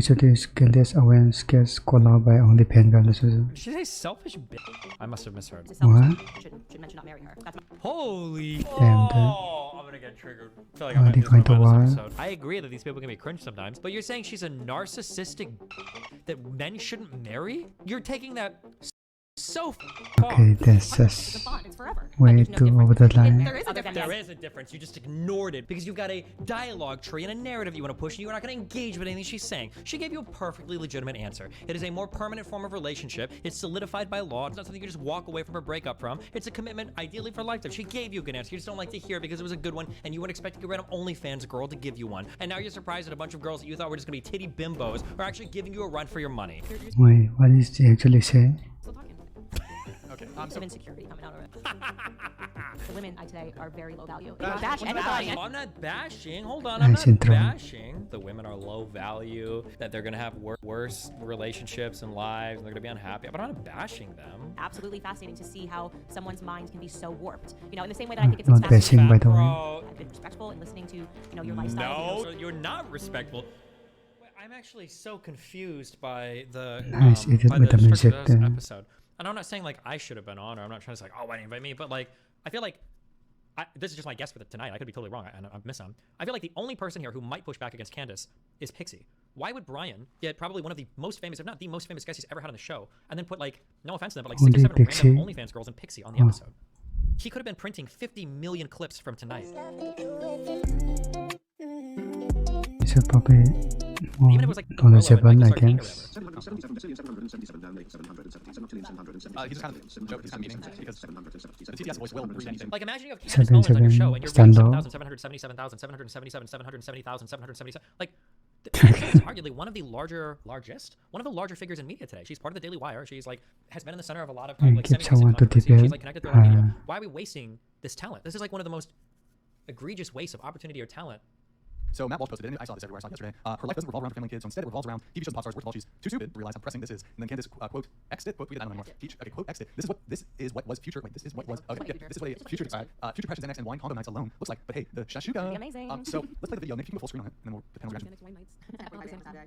Introduce Candace Owens gets collab by OnlyFan girl. Did she say selfish bitch? I must have misheard. What? Should mention not marry her. That's Holy Damn, dude. I'm gonna get triggered. I feel like I Oh, might they lose my going to mind war. this episode. I agree that these people can be cringe sometimes, but you're saying she's a narcissistic that men shouldn't marry? You're taking that so far. Okay, that's just it's forever. way too over the line. There is a difference. You just ignored it because you've got a dialogue tree and a narrative you want to push, and you're not going to engage with anything she's saying. She gave you a perfectly legitimate answer. It is a more permanent form of relationship. It's solidified by law. It's not something you just walk away from or break up from. It's a commitment, ideally for lifetime. She gave you a good answer. You just don't like to hear it because it was a good one, and you weren't expecting a random OnlyFans girl to give you one. And now you're surprised that a bunch of girls that you thought were just going to be titty bimbos are actually giving you a run for your money. Wait, what is she actually saying? Still talking. Okay. Some insecurity coming out of it. The women today are very low value. I'm not bashing. Hold on, Nice I'm not intro. bashing. The women are low value, that they're gonna have worse relationships and lives, and they're gonna be unhappy. But I'm not bashing them. Absolutely fascinating to see how someone's mind can be so warped. You know, in the same way that I think it's Not fascinating. bashing, by the way. Bro, I've been respectful in listening to, your lifestyle. no, you're not respectful. Wait, I'm actually so confused by the Nice edit by with the structure music of this there. episode. And I'm not saying like I should have been on, or I'm not trying to say like, oh, why didn't you invite me? But like, I feel like this is just my guess for tonight. I could be totally wrong. I'm missing some. I feel like the only person here who might push back against Candace is Pixie. Why would Brian get probably one of the most famous, if not the most famous guest he's ever had on the show, and then put like, no offense to them, but like 6 or 7 Pixie? random OnlyFans girls and Pixie on the episode? He could have been printing 50 million clips from tonight. So probably more Even if it was like knowledgeable, I Michael Sarah guess. He's just kind of joke. He's kind of meaning because the TTS voice will read anything. Like imagine you have Candace Owens on your show and you're Stand rating up. 777,777,777,770,000, 777. Like, she's arguably one of the larger figures in media today. She's part of the Daily Wire. She's like has been in the center of a lot of And like keep semi-recent someone to controversy. debate. She's like connected to a lot of media. Why are we wasting this talent? This is like one of the most egregious wastes of opportunity or talent. So Matt Walsh posted it, and I saw this everywhere. I saw it yesterday. Her life doesn't revolve around her family and kids, so instead it revolves around TV shows and pop stars. First of all, she's too stupid to realize how depressing this is. And then Candace quote X'd it, quote tweeted, I don't know anymore. Okay, quote X'd it. This is what was future. Wait, this is what was. Okay, yeah, this is what a future future Passion Xanax and wine combo nights alone looks like. But hey, the shashuga. Amazing. So let's play the video. Nick, you can go full screen on it, and then we'll the panel reaction.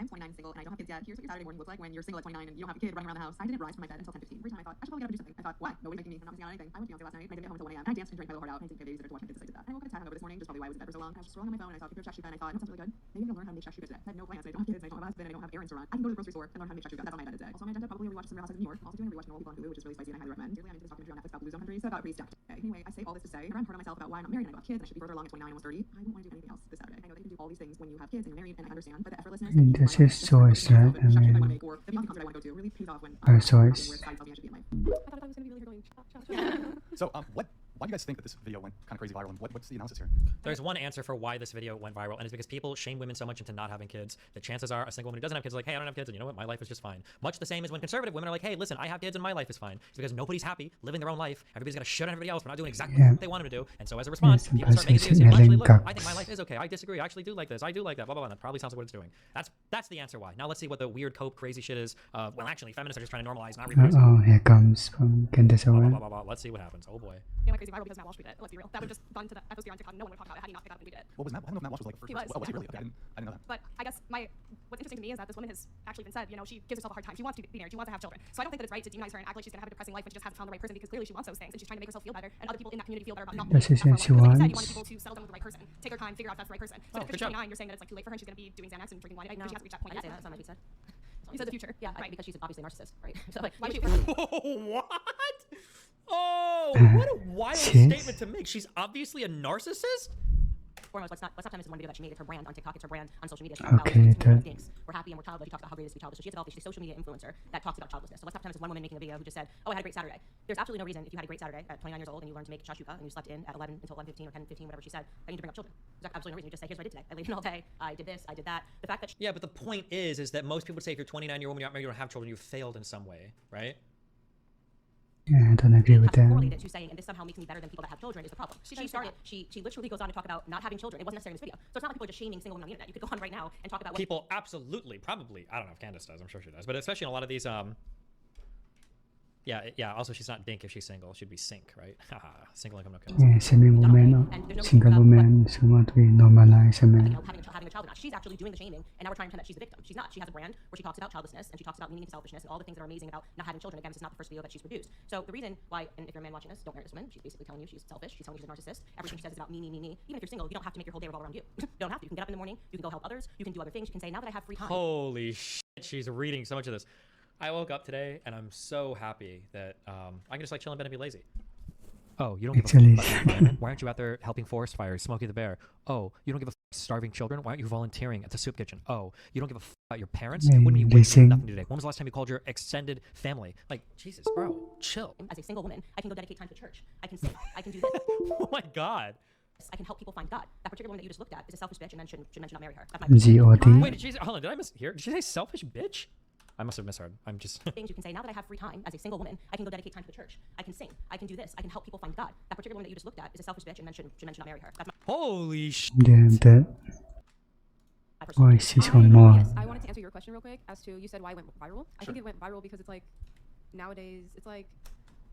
I'm 29, single, and I don't have kids yet. Here's what your Saturday morning looks like when you're single at 29 and you don't have a kid running around the house. I didn't rise from my bed until 10:15. Every time I thought, I should probably gotta do something. I thought, why? Nobody's making me. I'm not missing out on anything. I went to Beyonce last night, and I didn't get home until 1 a.m. And I danced and drank my little heart out, and I didn't get a babysitter to watch my kids as I did that. And I woke up at 10 hungover this morning, just probably why I was in bed for so long. I was just scrolling on my phone, and I saw a picture of shashuga, and I thought, that sounds really good. Maybe I'm gonna learn how to make shashuga today. I had no plans. I don't have kids. I don't have a husband. I don't have errands to run. I can go to the grocery store and learn how to make shashuga. That's on my agenda today. Also, on my agenda, probably rewatch some Real Housewives of New York. Also doing a rewatch of Normal People on Hulu, which is really spicy and I highly recommend. Really, I'm into this documentary on Netflix about Blue Zone Country, so I got pretty stacked. Okay, anyway, I say all this to say, I'm hard on myself about why I'm not married and I got kids and I should be further along at 29, almost 30. I won't want to do anything else this Saturday. I know that you can do all these things when you have kids and you're married, and I understand, but the effortlessness. And this is choice, right? I mean, or the Beyonce concert I want to go to really pays off when our choice. where society tells me I should be in life. I thought I was going to be really going. So why do you guys think that this video went kind of crazy viral, and what's the analysis here? There's one answer for why this video went viral, and it's because people shame women so much into not having kids that chances are a single woman who doesn't have kids is like, hey, I don't have kids, and you know what, my life is just fine. Much the same as when conservative women are like, hey, listen, I have kids and my life is fine. It's because nobody's happy living their own life. Everybody's gonna shit on everybody else for not doing exactly what they want them to do. And so as a response, Yes, people start making that's videos saying, well, actually, look, yelling I think my life is okay. I disagree. I actually do like this. I do like that. Blah blah blah. And that probably sounds like what it's doing. That's the answer why. Now let's see what the weird cope crazy shit is. Well, actually, feminists are just trying to normalize, not replace. Oh, here comes from Candace Blah, blah, Owens. blah, blah, blah. Let's see what happens. Oh boy. You know, crazy viral because Matt Walsh tweeted it. Let's be real. That would just gone to the atmosphere on TikTok. No one would talk about it had he not picked up and we did it. What was Matt? I don't know if Matt Walsh was like the first. He was, Was he yeah. really? Okay, I didn't know that. But I guess what's interesting to me is that this woman has actually even said, she gives herself a hard time. She wants to be married. She wants to have children. So I don't think that it's right to demonize her and act like she's gonna have a depressing life when she just hasn't found the right person, because clearly she wants those things and she's trying to make herself feel better and other people in that community feel better about not That's being just that what she for a woman. Because like you said, you wants. wanted people to settle down with the right person, take her time, figure out if that's the right person. So Oh, if good job. she's 29, you're saying that it's like too late for her and she's gonna be doing Xanax and drinking wine because she hasn't reached that point yet. That's not what he said. You said the future. Yeah, Right, because she's obviously a narcissist, right? So Why would you? What? Oh, what a wild Jeez. statement to make. She's obviously a narcissist? Foremost, let's not time this one video that she made. It's her brand on TikTok. It's her brand on social media. She Okay, talks thinks we're happy and we're childless. She talks about how great it is to be childless. So she's developed. She's a social media influencer that talks about childlessness. So let's not pretend this is one woman making a video who just said, "Oh, I had a great Saturday." There's absolutely no reason if you had a great Saturday at 29 years old and you learned to make shashuka and you slept in at 11 until 11:15 or 10:15, whatever she said, that you need to bring up children. There's absolutely no reason. You just say, "Here's what I did today. I laid in all day. I did this. I did that." The fact that Yeah, but the point is that most people say if you're 29 year old, you're not married, you don't have children, you failed in some way, right? Yeah, I don't agree with that. correlated to saying, and this somehow makes me better than people that have children is the problem. She started. She literally goes on to talk about not having children. It wasn't necessarily in this video. So it's not like people are just shaming single women on the internet. You could go on right now and talk about what People absolutely, probably, I don't know if Candace does, I'm sure she does, but especially in a lot of these Yeah. Also, she's not dink if she's single. She'd be sink, right? Haha, single income no kills. Yeah, semi-woman or single woman want to be normalized, man. Having a child or not. She's actually doing the shaming, and now we're trying to pretend that she's the victim. She's not. She has a brand where she talks about childlessness, and she talks about meaning and selfishness, and all the things that are amazing about not having children. Again, this is not the first video that she's produced. So the reason why, and if you're a man watching this, don't marry this woman. She's basically telling you she's selfish. She's telling you she's a narcissist. Everything she says is about me. Even if you're single, you don't have to make your whole day revolve around you. You don't have to. You can get up in the morning. You can go help others. You can do other things. You can say, now that I have free time. Holy shit, she's reading so much of this. I woke up today and I'm so happy that I can just like chill in bed and be lazy. Oh, you don't give a fuck about the environment? Why aren't you out there helping forest fires, Smokey the Bear? Oh, you don't give a fuck starving children? Why aren't you volunteering at the soup kitchen? Oh, you don't give a fuck about your parents? Yeah, What do you mean you nothing today? When was the last time you called your extended family? Like, Jesus, bro, chill. As a single woman, I can go dedicate time to church. I can sing. I can do this. Oh my God. I can help people find God. That particular woman that you just looked at is a selfish bitch, and then should mention not marry her. That's my G-O-D. Wait, did she, hold on, did I mishear? Did she say selfish bitch? I must have misheard. I'm just... things you can say, now that I have free time as a single woman, I can go dedicate time to the church. I can sing. I can do this. I can help people find God. That particular woman that you just looked at is a selfish bitch, and then should mention not marry her. That's my Holy shit. Damn that. personal Why she's on more? Yes, I wanted to answer your question real quick as to, you said why it went viral. I think it went viral because it's like, nowadays, it's like,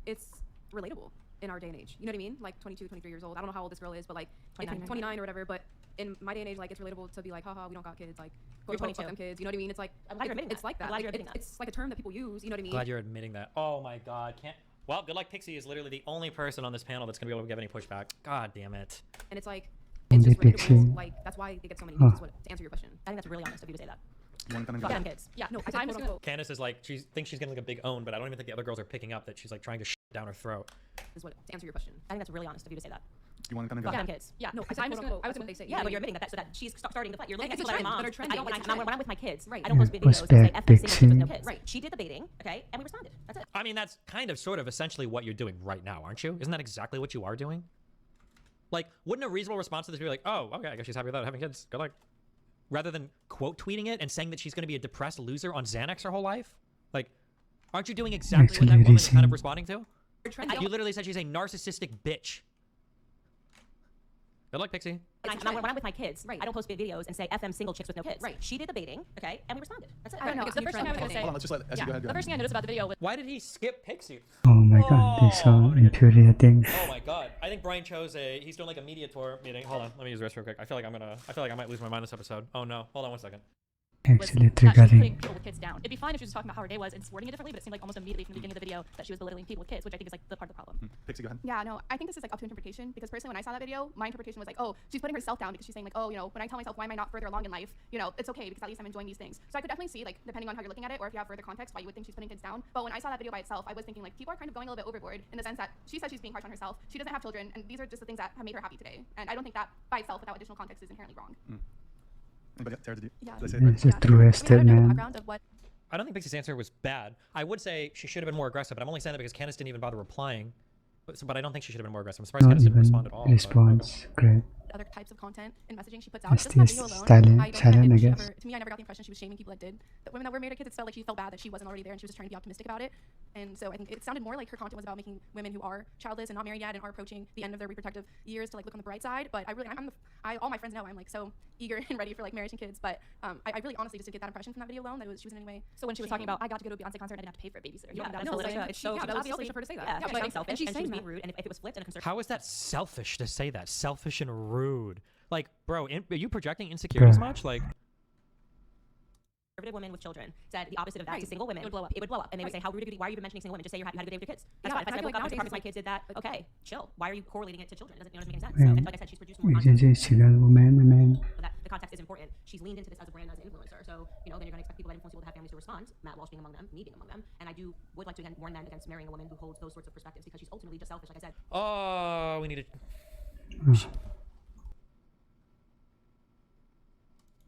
it's relatable in our day and age. You know what I mean? Like 22, 23 years old. I don't know how old this girl is, but like 29 or whatever. But in my day and age, like it's relatable to be like, haha, we don't got kids. Like, You're 22. fuck them kids. You know what I mean? It's like, I'm glad you're admitting it's that. like that. I'm glad Like, you're admitting that. it's like a term that people use. You know what I mean? Glad you're admitting that. Oh my God. Can't... Well, good luck. Pixie is literally the only person on this panel that's going to be able to give any pushback. God damn it. And it's like, it's just Only relatable. Pixie. Like, that's why they get so many views. To answer your question. I think that's really honest of you to say that. You want to come and Fuck go? them kids. Yeah, no, Because I'm just gonna. Candace is like, she thinks she's getting like a big own, but I don't even think the other girls are picking up that she's like trying to down her throat. Is what to answer your question. I think that's really honest of you to say that. You want to come and go? Fuck them kids. Yeah, no, I said, I'm just gonna. I was gonna say. Yeah, but you're admitting that so that she's starting the fight. You're looking at It's a people that are trend. moms. That are trending. I don't, It's a trend. when I'm with my kids, Right. I don't post Yeah, videos and say F big single chicks with no thing. kids. Right. She did the baiting, okay, and we responded. That's it. I mean, that's kind of sort of essentially what you're doing right now, aren't you? Isn't that exactly what you are doing? Like, wouldn't a reasonable response to this be like, oh, okay, I guess she's happy without having kids. Good luck. Rather than quote tweeting it and saying that she's going to be a depressed loser on Xanax her whole life? Like, aren't you doing exactly what that woman is kind of responding to? You literally said she's a narcissistic bitch. Good luck, Pixie. When I'm with my kids, right. I don't post videos and say FM single chicks with no kids. Right. She did the baiting, okay, and we responded. That's it. I don't know. The first thing I was gonna say. Hold on, let's just let Essie go ahead. The first thing I noticed about the video was. Why did he skip Pixie? Oh my god, this so infuriating. Oh my God. I think Brian chose he's doing like a media tour meeting. Hold on, let me use this real quick. I feel like I might lose my mind this episode. Oh no. Hold on 1 second. Actually that she was triggering. putting people with kids down. It'd be fine if she was talking about how her day was and wording it differently, but it seemed like almost immediately from the beginning of the video that she was belittling people with kids, which I think is like the part of the problem. Pixie, go ahead. Yeah, no, I think this is like up to interpretation because personally when I saw that video, my interpretation was like, oh, she's putting herself down because she's saying like, oh, you know, when I tell myself why am I not further along in life, you know, it's okay because at least I'm enjoying these things. So I could definitely see like depending on how you're looking at it or if you have further context why you would think she's putting kids down. But when I saw that video by itself, I was thinking like people are kind of going a little bit overboard in the sense that she says she's being harsh on herself. She doesn't have children, and these are just the things that have made her happy today. And I don't think that by itself without additional context is inherently wrong. Anybody else? Tara, did you? Yeah. Did I say it right? It's a true-ested I don't know the man. background of what. I don't think Pixie's answer was bad. I would say she should have been more aggressive, but I'm only saying that because Candace didn't even bother replying. But I don't think she should have been more aggressive. I'm surprised Not Candace didn't even respond at all. but- response. Great. Other types of content and messaging she puts It's out. Just that this video alone, silent- I don't silent, think I she guess. ever, to me, I never got the impression she was shaming people that did. The women that were married to kids, it felt like she felt bad that she wasn't already there and she was just trying to be optimistic about it. And so I think it sounded more like her content was about making women who are childless and not married yet and are approaching the end of their reproductive years to like look on the bright side. But I really, all my friends know I'm like so eager and ready for like marriage and kids. But I really honestly just didn't get that impression from that video alone that she was in any way. So when she was talking about, I got to go to a Beyonce concert and I didn't have to pay for a babysitter. Yeah, that no, was like, Felicia. It's so yeah, that was obviously selfish of her to say that. Yeah, Yeah, she's like, selfish and she's and she was saying being that. rude. And if it was flipped and a concern. How is that selfish to say that? Selfish and rude. Like, bro, are you projecting insecurities Bruh. much? Like, conservative women with children said the opposite of that Right. to single women. It would blow up. It would blow up. And they would say, Right. how rude of you, why are you even mentioning single women? Just say you had a good day with your kids. That's Yeah, fine. If I and I said, feel I like woke up, nowadays my it's kids did that, okay, chill. Why are you correlating it to children? It doesn't make any sense. So, Right. and like I said, she's produced more content. 이제 지금 woman, man. So that the context is important. She's leaned into this as a brand, as an influencer. So, you know, then you're going to expect people that influence people to have families to respond. Matt Walsh being among them, me being among them. And I would like to again warn men against marrying a woman who holds those sorts of perspectives because she's ultimately just selfish, like I said. oh, we need to.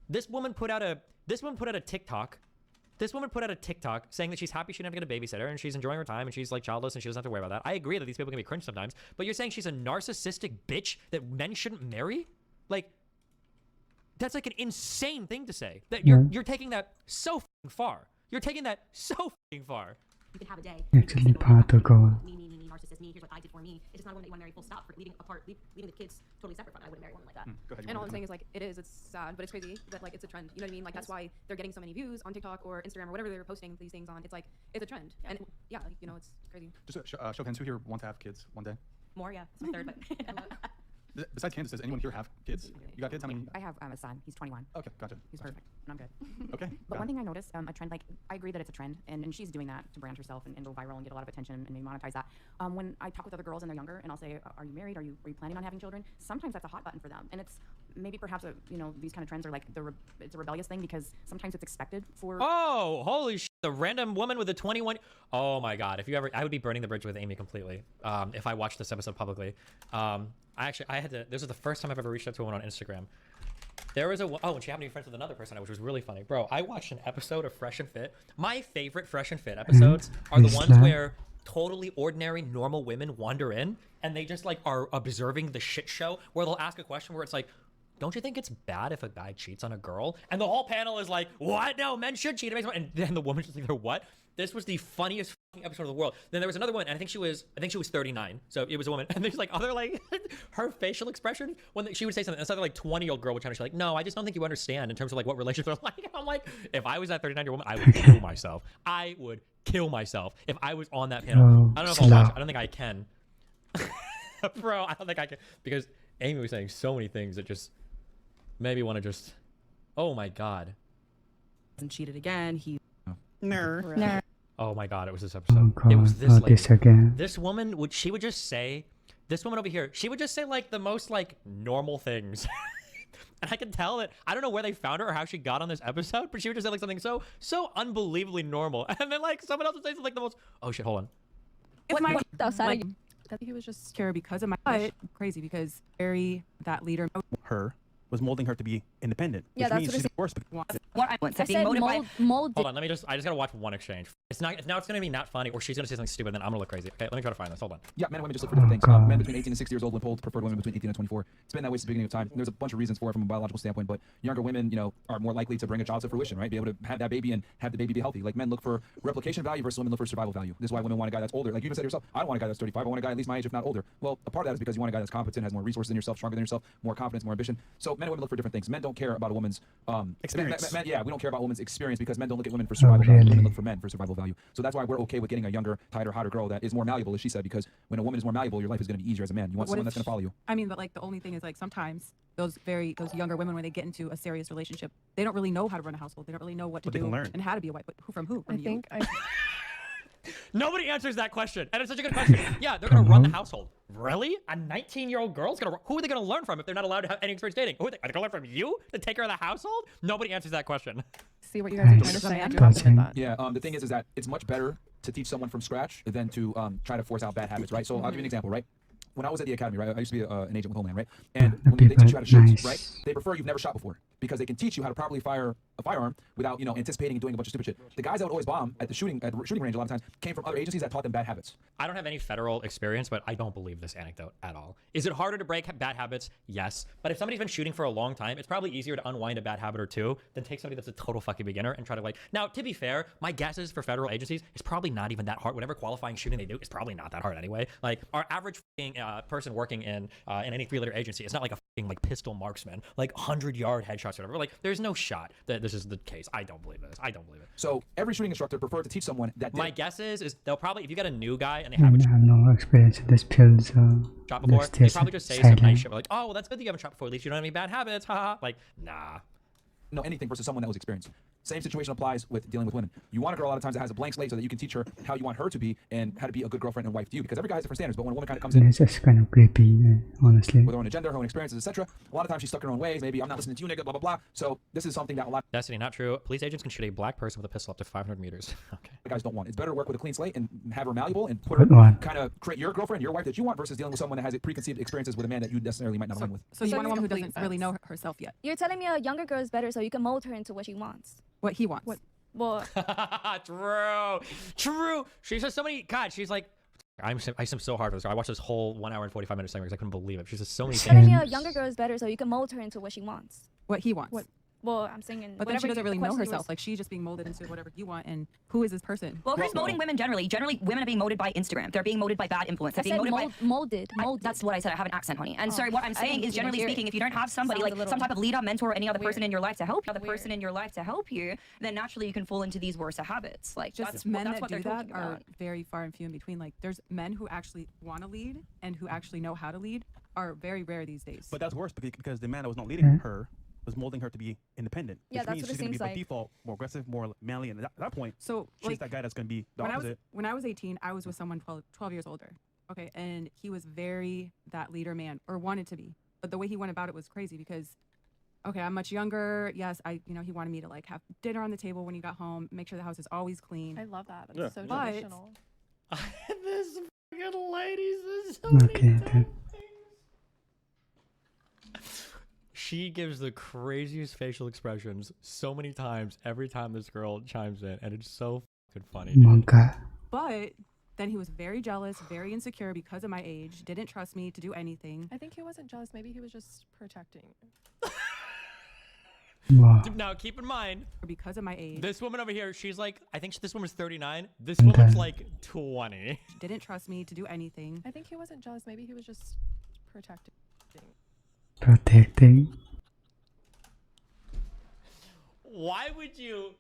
This woman put out a TikTok. This woman put out a TikTok saying that she's happy she didn't have to get a babysitter and she's enjoying her time and she's like childless and she doesn't have to worry about that. I agree that these people can be cringe sometimes, but you're saying she's a narcissistic bitch that men shouldn't marry? Like, that's like an insane thing to say. That you're taking that so f***ing far. You're taking that so f***ing far. You can have a day. Actually, part to go. Me, narcissistic. was me. Here's what I did for me. It's just not a woman that you want to marry. Full stop. For leaving the kids totally separate from. I wouldn't marry a woman like that. Go ahead. And all I'm saying is like it's sad, but it's crazy that like it's a trend. You know what I mean? Like that's why they're getting so many views on TikTok or Instagram or whatever they're posting these things on. It's like it's a trend, and yeah, like, you know, it's crazy. Just show hands, who here want to have kids one day? More, yeah. It's my third, but. Besides Candace, does anyone here have kids? You got kids? How many? I have a son. He's 21. Okay, gotcha. He's Gotcha. perfect, and I'm good. Okay. But got one it. thing I noticed, a trend, like I agree that it's a trend, and she's doing that to brand herself and go viral and get a lot of attention and maybe monetize that. When I talk with other girls and they're younger, and I'll say, "Are you married? Are you planning on having children?" Sometimes that's a hot button for them, and it's maybe perhaps these kind of trends are like it's a rebellious thing because sometimes it's expected for. Oh, holy shit. The random woman with a 21. Oh my God. If you ever, I would be burning the bridge with Amy completely. If I watched this episode publicly. I had to, this was the first time I've ever reached out to a woman on Instagram. There was and she happened to be friends with another person, which was really funny. Bro, I watched an episode of Fresh and Fit. My favorite Fresh and Fit episodes are the ones where totally ordinary, normal women wander in and they just like are observing the shit show where they'll ask a question where it's like, don't you think it's bad if a guy cheats on a girl? And the whole panel is like, what? No, men should cheat. And then the woman's just like, what? This was the funniest fucking episode of the world. Then there was another one, and I think she was 39. So it was a woman. And there's like other like her facial expression when she would say something. It's like 20-year-old girl would try to, she's like, no, I just don't think you understand in terms of like what relationships are like. I'm like, if I was that 39-year-old woman, I would kill myself. I would kill myself if I was on that panel. I don't know if I'll watch it. I don't think I can. Bro, I don't think I can, because Amy was saying so many things that just made me want to just, oh my God. And cheated again. He Oh my God, it was this episode. God, it was this lady. this again. This woman would just say, this woman over here, she would just say like the most like normal things. And I can tell that, I don't know where they found her or how she got on this episode, but she would just say like something so unbelievably normal. And then like someone else would say something like the most, oh shit, hold on. It's my Outside. I think he was just scared because of my crazy because Barry, that leader, her was molding her to be independent, which Yeah, that's means what she's worse. What I want I said mold. Hold on, I just gotta watch one exchange. It's gonna be not funny, or she's gonna say something stupid, and then I'm gonna look crazy. Okay, let me try to find this. Hold on. Yeah, men and women just look for different things. God. Men between 18 and 60 years old when polled preferred women between 18 and 24. It's been that way since the beginning of time. There's a bunch of reasons for it from a biological standpoint, but younger women, are more likely to bring a child to fruition, right? Be able to have that baby and have the baby be healthy. Like men look for replication value versus women look for survival value. This is why women want a guy that's older. Like you even said yourself, I don't want a guy that's 35. I want a guy at least my age, if not older. Well, a part of that is because you want a guy that's competent, has more resources than yourself, stronger than yourself, more confidence, more ambition. So men and women look for different things. Men don't care about a woman's experience. We don't care about women's experience because men don't look at women for survival value. Women look for men for survival value. So that's why we're okay with getting a younger, tighter, hotter girl that is more malleable, as she said, because when a woman is more malleable, your life is going to be easier as a man. You want someone that's going to follow you. I mean, but like the only thing is like sometimes those younger women, when they get into a serious relationship, they don't really know how to run a household. They don't really know what to But they do can learn. and how to be a wife. But who from who? From I you. think Nobody answers that question, and it's such a good question. Yeah, they're gonna run the household. Really? A 19-year-old girl's gonna? Who are they gonna learn from if they're not allowed to have any experience dating? Are they gonna learn from you to take care of the household? Nobody answers that question. see what you guys are trying to Nice. say. I'm That's confident it. that. Yeah, the thing is that it's much better to teach someone from scratch than to try to force out bad habits, right? So I'll give you an example, right? When I was at the academy, right, I used to be an agent with Homeland, right? And when they teach you how to shoot, Nice. right, they prefer you've never shot before because they can teach you how to properly fire a firearm without, anticipating and doing a bunch of stupid shit. The guys that would always bomb at the shooting range a lot of times came from other agencies that taught them bad habits. I don't have any federal experience, but I don't believe this anecdote at all. Is it harder to break bad habits? Yes. But if somebody's been shooting for a long time, it's probably easier to unwind a bad habit or two than take somebody that's a total fucking beginner and try to Now, to be fair, my guesses for federal agencies is probably not even that hard. Whatever qualifying shooting they do is probably not that hard anyway. Like our average person working in any three-letter agency is not like a pistol marksman, 100-yard headshots or whatever. There's no shot that this is the case. I don't believe this. I don't believe it. So every shooting instructor preferred to teach someone that. My guess is they'll probably, if you got a new guy and they I have a have no experience in this field, so shot before, let's they just probably just say some nice sideline. shit. Oh, well, that's good that you haven't shot before. At least you don't have any bad habits. Haha. Nah. know anything versus someone that was experienced. Same situation applies with dealing with women. You want a girl a lot of times that has a blank slate so that you can teach her how you want her to be and how to be a good girlfriend and wife to you, because every guy has different standards. But when a woman kind of comes in It's just kind of creepy, honestly. with her own agenda, her own experiences, etc., a lot of times she's stuck in her own ways. Maybe I'm not listening to you, nigga, blah blah blah. So this is something that a lot Destiny, not true. Police agents can shoot a black person with a pistol up to 500 meters. Okay. of guys don't want. It's better to work with a clean slate and have her malleable and put Good her one. kind of create your girlfriend, your wife that you want, versus dealing with someone that has preconceived experiences with a man that you necessarily might not align with. So you So want a woman who complete doesn't really sense. know herself yet. You're telling me a younger girl is better so you can mold her into what she wants. What he wants. Well, True. She says so many. God, she's like, I sim so hard for this. I watched this whole 1 hour and 45 minute segment because I couldn't believe it. She says so many telling things. me a younger girl is better so you can mold her into what she wants. What he wants. Well, I'm saying, But then she doesn't really know herself. Like she's just being molded into whatever you want. And who is this person? Well, who's molding women generally? Generally, women are being molded by Instagram. They're being molded by bad influence. They're being molded. That's what I said. I have an accent, honey. And sorry, what I'm saying is, generally speaking, if you don't have somebody like some type of leader, mentor, or any other person in your life to help you, then naturally you can fall into these worse habits. Like just that's men that's that what they're do that talking are about. very far and few in between. Like there's men who actually want to lead and who actually know how to lead are very rare these days. But that's worse because the man that was not leading her was molding her to be independent. Yeah, which that's means what it she's going to seems be by like. default more aggressive, more manly, and at that point, So she's like, that guy that's going to be the when opposite. I was 18, I was with someone 12 years older. Okay, and he was very that leader man, or wanted to be. But the way he went about it was crazy because, okay, I'm much younger. Yes, he wanted me to like have dinner on the table when he got home, make sure the house is always clean. I love that. That's so But traditional. This fucking ladies is so Okay, then. She gives the craziest facial expressions so many times every time this girl chimes in, and it's so fucking funny. Dude. Mangga. But then he was very jealous, very insecure because of my age, didn't trust me to do anything. I think he wasn't jealous. Maybe he was just protecting. Wow. Now, keep in mind, because of my age, this woman over here, she's like, I think this woman's 39. This woman's like 20. didn't trust me to do anything. I think he wasn't jealous. Maybe he was just protecting. Protecting. Why would you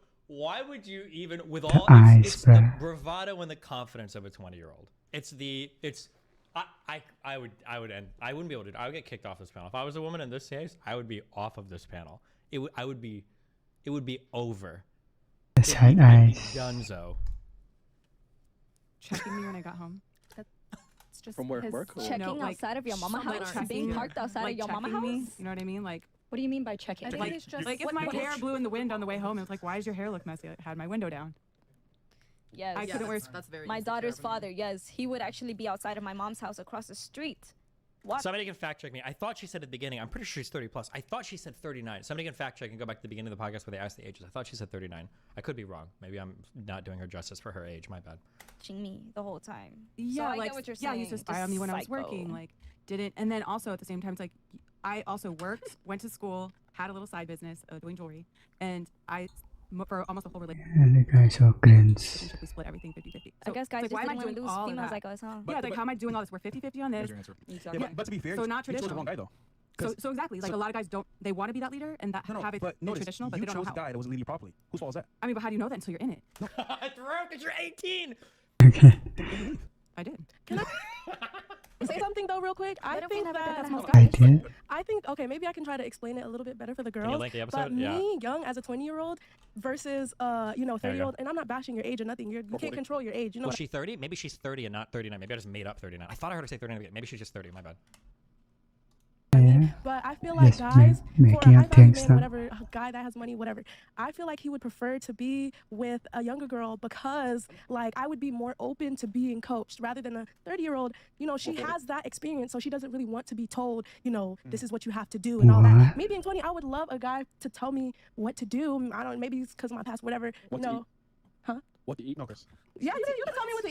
even, with The all, eyes, it's the bruh. bravado and the confidence of a 20-year-old. I wouldn't be able to, I would get kicked off this panel. If I was a woman in this case, I would be off of this panel. It would be over. The side eyes. Dunzo. Checking me when I got home. It's just From where? his Work? Or? Checking No, like, outside of your mama like house? checking Being me. parked outside Like of your mama checking me, house? you know what I mean? Like, What do you mean by checking? I think he's just like if my hair blew in the wind on the way home, it was like, why does your hair look messy? I had my window down. Yes. I couldn't wear. That's very My insecure daughter's of him. father, yes, he would actually be outside of my mom's house across the street. What? Somebody can fact check me. I thought she said at the beginning, I'm pretty sure she's 30 plus. I thought she said 39. Somebody can fact check and go back to the beginning of the podcast where they asked the ages. I thought she said 39. I could be wrong. Maybe I'm not doing her justice for her age. My bad. Watching me the whole time. Yeah, so I like get what you're yeah, saying. he used to spy on me when I was psycho. working. Like, didn't, and then also at the same time, it's like I also worked, went to school, had a little side business doing jewelry, and for almost a whole relationship, And the guy so grins. we split everything 50-50. I guess guys like, just why am I didn't want to doing lose all of females that? like us, huh? Yeah, like how am I doing all this? We're 50-50 on this. There's your answer. Exactly. Yeah, but to be fair, So not you chose the traditional. wrong guy though. So exactly, like a lot of guys don't, they want to be that leader and that have it but in notice, traditional, but you they don't know chose how. a guy that wasn't leading you properly. Whose fault is that? I mean, but how do you know that until you're in it? Because you're 18. Okay. I did. Can I say something though, real quick? I think that's most that I did. I think okay, maybe I can try to explain it a little bit better for the you girls. link the But episode? me, Yeah. young as a 20-year-old versus 30-year-old, and I'm not bashing your age or nothing. You can't control your age. You know. Was she 30? Maybe she's 30 and not 39. Maybe I just made up 39. I thought I heard her say 39 again. Maybe she's just 30. My bad. Yeah. But I feel like Yes, guys, making for a up high-value things man, now. whatever, a guy that has money, whatever, I feel like he would prefer to be with a younger girl because, like, I would be more open to being coached rather than a 30-year-old. You know, she has that experience, so she doesn't really want to be told, you know, this is what you have to do and all that. What? Me being 20, I would love a guy to tell me what to do. I don't. Maybe it's because of my past, whatever. What you to know. eat? Huh? What to eat? No, Chris. Yeah, you can tell me what to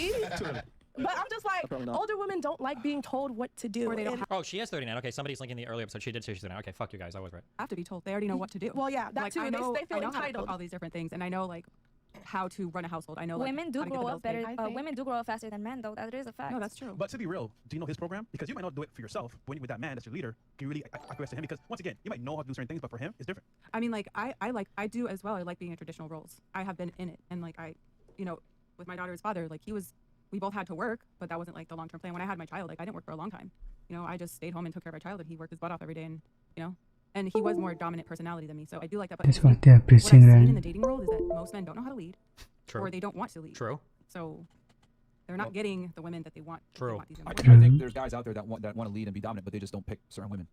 eat. But I'm just like, Probably not. older women don't like being told what to do. Or they don't And- Oh, she is 39. Okay, somebody's linking the earlier episode. She did say she's 39. Okay, fuck you guys. I was right. Have to be told. They already know what to do. well, yeah, that like, too. I They know, feel I know how to entitled. cook all these different things, and I know like how to run a household. I know like, Women do how to get grow the up bills paid. better. Women do grow up faster than men, though. That is a fact. No, that's true. But to be real, do you know his program? Because you might not do it for yourself, but when you're with that man that's your leader, can you really acquiesce to him? Because once again, you might know how to do certain things, but for him, it's different. I mean, like I do as well. I like being in traditional roles. I have been in it, and like with my daughter's father, like we both had to work, but that wasn't like the long-term plan. When I had my child, like I didn't work for a long time. You know, I just stayed home and took care of our child, and he worked his butt off every day, and and he was more dominant personality than me. So I do like that. But That's I think what they're what I've preaching, seen right? in the dating world is that most men don't know how to lead, True. or they don't want to lead. True. So they're not getting the women that they want. They True. want these I women. think there's guys out there that want to lead and be dominant, but they just don't pick certain women.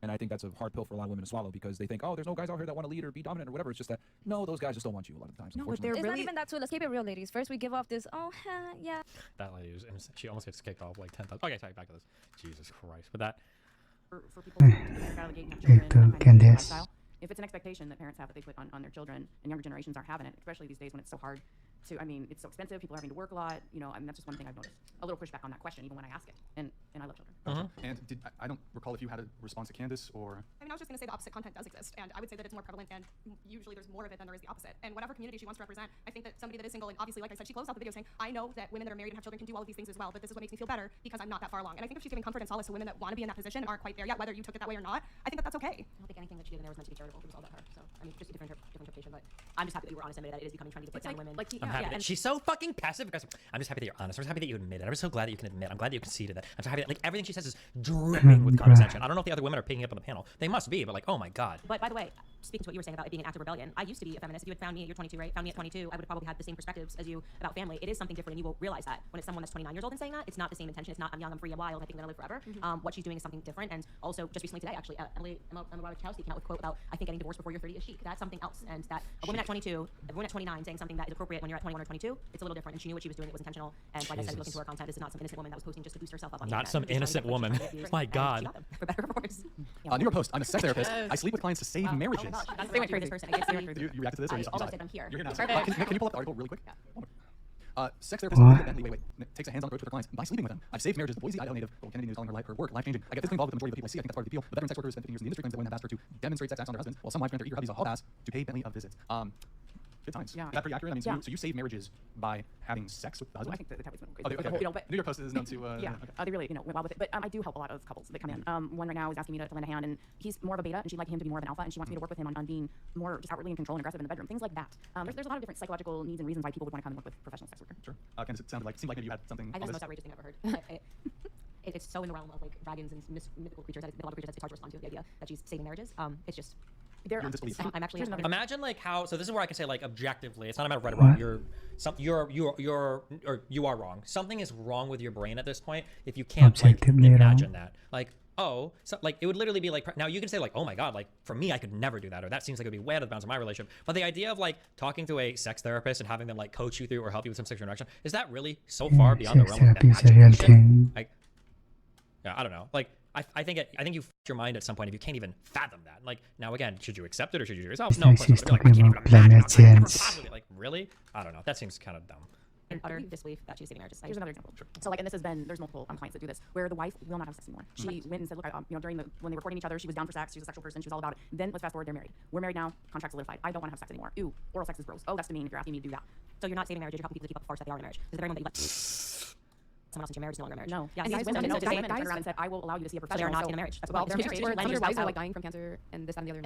And I think that's a hard pill for a lot of women to swallow because they think, oh, there's no guys out here that want to lead or be dominant or whatever. It's just that, no, those guys just don't want you a lot of the times. No, but unfortunately. they're It's really not even that too. Let's keep it real, ladies. First, we give off this, yeah. That lady was innocent. She almost gets kicked off like 10,000. Okay, sorry, back to this. Jesus Christ. But that. For people to delegate and have children, that kind of Candace. lifestyle, if it's an expectation that parents have that they put on their children, and younger generations aren't having it, especially these days when it's so hard I mean, it's so expensive. People are having to work a lot. You know, I mean, that's just one thing I've noticed. A little pushback on that question, even when I ask it. And I love children. And I don't recall if you had a response to Candace or. I mean, I was just going to say the opposite content does exist, and I would say that it's more prevalent, and usually there's more of it than there is the opposite. And whatever community she wants to represent, I think that somebody that is single, and obviously, like I said, she closed out the video saying, I know that women that are married and have children can do all of these things as well, but this is what makes me feel better because I'm not that far along. And I think if she's giving comfort and solace to women that want to be in that position and aren't quite there yet, whether you took it that way or not, I think that that's okay. I don't think anything that she did in there was meant to be charitable. It was all about her. So, I mean, just a different interpretation, but I'm just happy that you were honest and admitted that it is becoming trendy to put down women. I'm happy that she's so fucking passive aggressive. I'm just happy that you're honest. I'm just happy that you admit it. I'm just so glad that you can admit. I'm glad that you conceded that. I'm so happy that like everything she says is dripping with condescension. I don't know if the other women are picking up on the panel. They must be, but like, oh my god. But by the way, speaking to what you were saying about it being an act of rebellion, I used to be a feminist. If you had found me, you're 22, right? Found me at 22, I would have probably had the same perspectives as you about family. It is something different, and you will realize that when it's someone that's 29 years old and saying that, it's not the same intention. It's not I'm young, I'm free, I'm wild, I think I'm gonna live forever. What she's doing is something different. And also, just recently today, actually, Emma Ratajkowski came out with a quote about I think getting divorced before you're 30 is chic. That's something else, and that a woman at 22, a woman at 29 saying something that is appropriate when you're at 21 or 22, it's a little different. And she knew what she was doing; it was intentional. And like I said, looking to her content, this is not some innocent woman that was posting just to boost herself up on the Not some innocent woman. My god. For better or worse. New York Post. I'm a sex therapist. I sleep with clients to save marriages. That's very crazy person. You reacted to this, or you I also said I'm here. You're here now. Perfect. Can you pull up the article really quick? Sex therapists takes a hands-on approach with her clients by sleeping with them. I've saved marriages. The Boise, Idaho native Kennedy News telling her work life-changing. I get physically involved with the majority of the people I see. I think that's part of the appeal. The veteran sex worker who spent 15 years in the industry claims that women have asked her to demonstrate sex acts on their husbands, while some wives grant their eager hubbies a hall pass to pay Bentley of visits. Good times. Yeah. Is that pretty accurate? I mean, so you save marriages by having sex with the husband? I think that was crazy. Okay. You know, but New York Post is known to. They really, well with it. But I do help a lot of couples that come in. One right now is asking me to lend a hand, and he's more of a beta, and she'd like him to be more of an alpha, and she wants me to work with him on being more just outwardly in control and aggressive in the bedroom, things like that. There's a lot of different psychological needs and reasons why people would want to come and work with a professional sex worker. Sure. Candace, it seemed like maybe you had something. I think it's the most outrageous thing I've ever heard. It's so in the realm of like dragons and mythical creatures that a lot of creatures that it's hard to respond to. The idea that she's saving marriages. It's just. I'm actually. Imagine like how. So this is where I can say like objectively, it's not a matter of right or wrong. You are wrong. Something is wrong with your brain at this point if you can't like imagine that. Like like it would literally be like now you can say like oh my god like for me I could never do that or that seems like it would be way out of the bounds of my relationship. But the idea of like talking to a sex therapist and having them like coach you through or help you with some sexual interaction is that really so far beyond the realm of imagination? Like, yeah, I don't know. Like. I think you f*** your mind at some point if you can't even fathom that. Like now again, should you accept it or should you do it yourself? No, she's talking about climate change. Like really? I don't know. That seems kind of dumb. And utter disbelief that she's saving marriages. Here's another example. Sure. So like, and this has been, there's multiple clients that do this, where the wife will not have sex anymore. She went and said, look, during when they were courting each other, she was down for sex. She was a sexual person. She was all about it. Then let's fast forward, they're married. We're married now. Contract solidified. I don't want to have sex anymore. Ooh, oral sex is gross. Oh, that's demeaning if you're asking me to do that. So you're not saving marriages. You're helping people to keep up the farce that they are in a marriage. This is the very moment that you let someone else into your marriage is no longer marriage. No. Yeah. And these women turned around and said, I will allow you to see a professional. So they're not in a marriage. That's what they're married. Some of their wives are like dying from cancer and this and the other.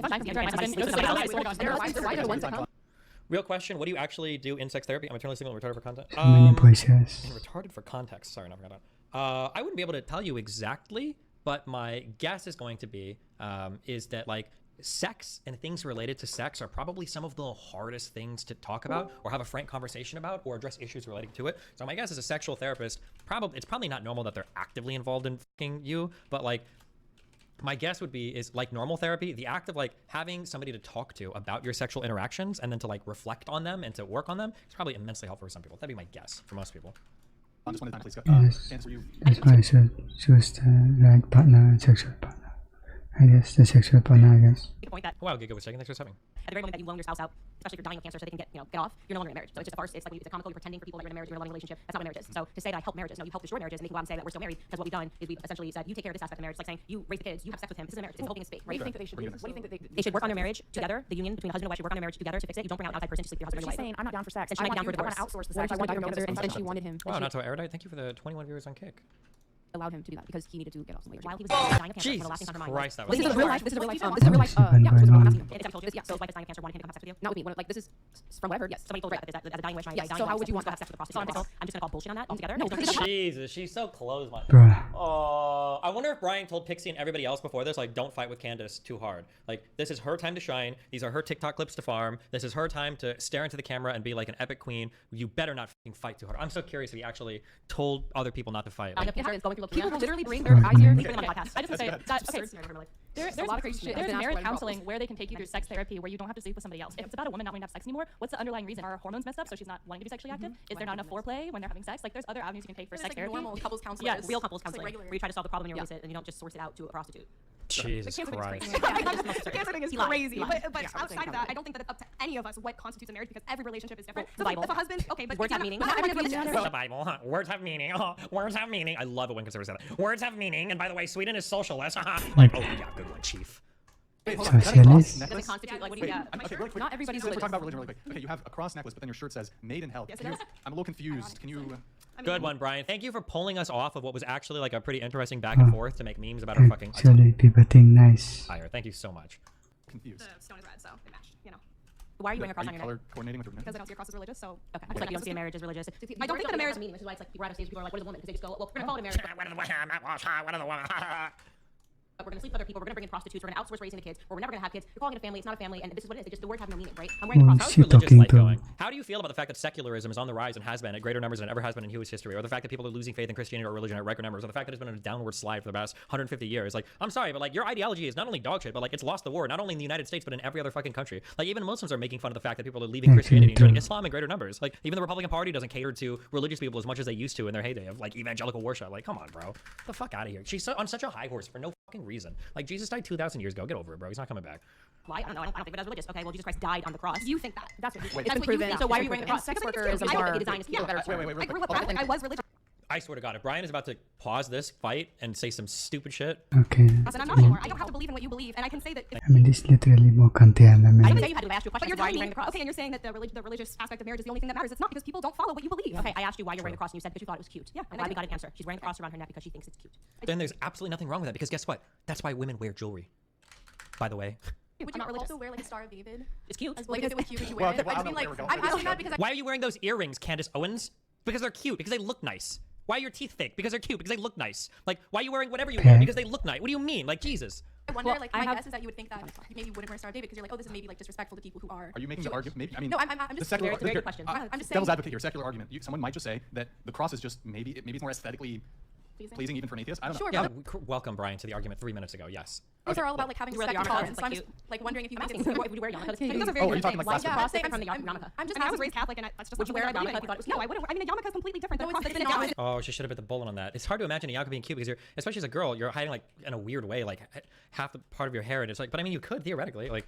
Real question, what do you actually do in sex therapy? I'm eternally single and retarded for content. Retarded for context. Sorry, I forgot that. I wouldn't be able to tell you exactly, but my guess is going to be is that like sex and things related to sex are probably some of the hardest things to talk about or have a frank conversation about or address issues relating to it. So my guess as a sexual therapist, it's probably not normal that they're actively involved in fucking you, but like my guess would be is like normal therapy, the act of like having somebody to talk to about your sexual interactions and then to like reflect on them and to work on them is probably immensely helpful for some people. That'd be my guess for most people. Just one time, please. Yes, I should choose the right partner, sexual partner. I guess the sexual partner, I guess. Wow, Giga was checking. Thanks for subbing. At the very moment that you loan your spouse out, especially if you're dying of cancer so they can get off, you're no longer in a marriage. So it's just a farce. It's like it's a comical. You're pretending for people that you're in a marriage, you're in a loving relationship. That's not what marriage is. So to say that I help marriages, no, you help destroy marriages, and they can go out and say that we're still married because what we've done is we've essentially said you take care of this aspect of marriage. It's like saying you raise the kids, you have sex with him. This is a marriage. It's a whole thing is fake. Right? What do you think that they should do? What do you think that they should work on their marriage together? The union between a husband and wife should work on their marriage together to fix it. You don't bring out an outside person to sleep with your husband or wife. She's saying I'm not down for sex. And she might be down for divorce. I want to outsource the sex. I want to go and she wanted him. Wow, not so erudite. Thank you for the 21 viewers on Kick. Allowed him to do that because he needed to get off some weight. While he was dying of cancer, Jesus one of the last things on her mind Christ, that was was this is real life. This is real life. This is real life. Yeah, so his wife is dying of cancer, wanted him to have sex with you? Not with me. Like this is from what I heard. Yes. Somebody told her that as a dying wish, yes. So how would you want to have sex with the prostitute? I'm just gonna call bullshit on that altogether. No, Jesus, she's so close, man. I wonder if Brian told Pixie and everybody else before this, like, don't fight with Candace too hard. Like, this is her time to shine. These are her TikTok clips to farm. This is her time to stare into the camera and be like an epic queen. You better not fucking fight too hard. I'm so curious if he actually told other people not to fight. Like, people literally bring their eyes here. I just say that's okay. There's a lot of crazy shit. There's marriage counseling where they can take you through sex therapy where you don't have to sleep with somebody else. If it's about a woman not wanting to have sex anymore, what's the underlying reason? Are her hormones messed up so she's not wanting to be sexually active? Is there not enough foreplay when they're having sex? Like there's other avenues you can take for sex therapy. Normal couples counseling. Yeah, real couples counseling where you try to solve the problem and you release it and you don't just source it out to a prostitute. Jesus The canceling Christ. is crazy. The canceling is He lied. crazy. He lied. But Yeah, outside of that, I don't think that it's up to any of us what constitutes a marriage because every relationship is different. The So Bible. if a husband, okay, but Words you have know, meaning. but not every The relationship. Bible. Words have meaning. Words have meaning. I love it when conservatives say that. Words have meaning. And by the way, Sweden is socialist. Like, oh yeah, good one, Chief. Wait, hold on. Is that a cross Socialist? Doesn't necklace? constitute like what do Wait, you okay, really quick. Not everybody's Since we're talking about religious. religion really quick. Okay, you have a cross necklace, but then your shirt says "Made in Hell." Yes, it Can you- does. I'm a little confused. Can you? Good one, Brian. Thank you for pulling us off of what was actually like a pretty interesting back and forth to make memes about our fucking Actually, people think nice. fire. Thank you so much. Confused. The stone is red, so they match. You know, Why are you wearing a cross Are on you your neck? color coordinating with your because I men? don't see your cross as religious. So Okay. I feel like you don't see a marriage as religious. I don't think that a marriage. meaning. This is why it's like people are out of stage. People are like, what is a woman? Because they just go, well, we're gonna call it a marriage. What are the women? But we're gonna sleep with other people. We're gonna bring in prostitutes. We're gonna outsource raising the kids. Or we're never gonna have kids. You're calling it a family. It's not a family. And this is what it is. Just the words have no meaning, right? I'm wearing a Oh, cross. How's she religious talking life to- going? How do you feel about the fact that secularism is on the rise and has been at greater numbers than it ever has been in human history, or the fact that people are losing faith in Christianity or religion at record numbers, or the fact that it's been on a downward slide for the past 150 years? Like, I'm sorry, but like your ideology is not only dog shit, but like it's lost the war, not only in the United States but in every other fucking country. Like even Muslims are making fun of the fact that people are leaving Christianity and joining Islam in greater numbers. Like even the Republican Party doesn't cater to religious people as much as they used to in their heyday of like evangelical worship. Like, come on, bro, get the fuck out of here. She's on such a high horse for no fucking reason. Like Jesus died 2,000 years ago. Get over it, bro. He's not coming back. Why? I don't know. I don't think of it as religious. Okay, well, Jesus Christ died on the cross. You think that? That's what Wait, it's been proven. So why are you wearing a cross? Sex Sex worker worker is is a a more- more design is a better term. Wait. I grew up Catholic. I was religious. I swear to God, if Brian is about to pause this fight and say some stupid shit, Okay. And I'm not anymore. I don't have to believe in what you believe, and I can say that. I mean, this literally more content. I I mean, didn't say you had to. I asked you a But question. you're Why are telling you me, wearing the cross? okay, and you're saying that the religious aspect of marriage is the only thing that matters. It's not because people don't follow what you believe. Okay, I asked you why you're wearing the cross, and you said because you thought it was cute. Yeah, I'm and glad I we did. got an answer. She's wearing the cross around her neck because she thinks it's cute. then there's absolutely nothing wrong with that because guess what? That's why women wear jewelry. By the way. Would you also wear like a Star of David? It's cute. As like if it was cute, would you Well, wear it? well, I I just mean don't like know where I'm we're asking that because Why are you wearing those earrings, Candace Owens? Because they're cute. Because they look nice. Why are your teeth fake? Because they're cute. Because they look nice. Like, why are you wearing whatever you wear? Because they look nice. What do you mean? Like, Jesus. I wonder, Well, like, I my have- guess is that you would think that you maybe wouldn't wear Star of David because you're like, oh, this is maybe like disrespectful to people who are. Are you making the Jewish. argument? Maybe I mean. No, I'm the just. secular. It's a very good question. I'm just Devil's saying. advocate here. Secular argument. Someone might just say that the cross is just maybe it's more aesthetically pleasing even for an atheist. I don't know. Sure, Yeah, but welcome, Brian, to the argument 3 minutes ago. Yes. those are all about like having You wear the respect and yarmulke, tolerance. So I'm it's just like like wondering if you I'm think asking, it's. would you wear a yarmulke? I think those are Oh, very are you different talking things. like last Yeah, week? I'm saying From the I'm yarmulke. I'm just. I I was was raised Catholic, and that's just. Would you wear a something yarmulke that if you thought it was No, cute? I wouldn't. I mean, a yarmulke is completely different. No, The cross it's is not. Oh, she should have bit the bullet on that. It's hard to imagine a yarmulke being cute because you're, especially as a girl, you're hiding like in a weird way, like half the part of your hair, and it's like, but I mean, you could theoretically, like,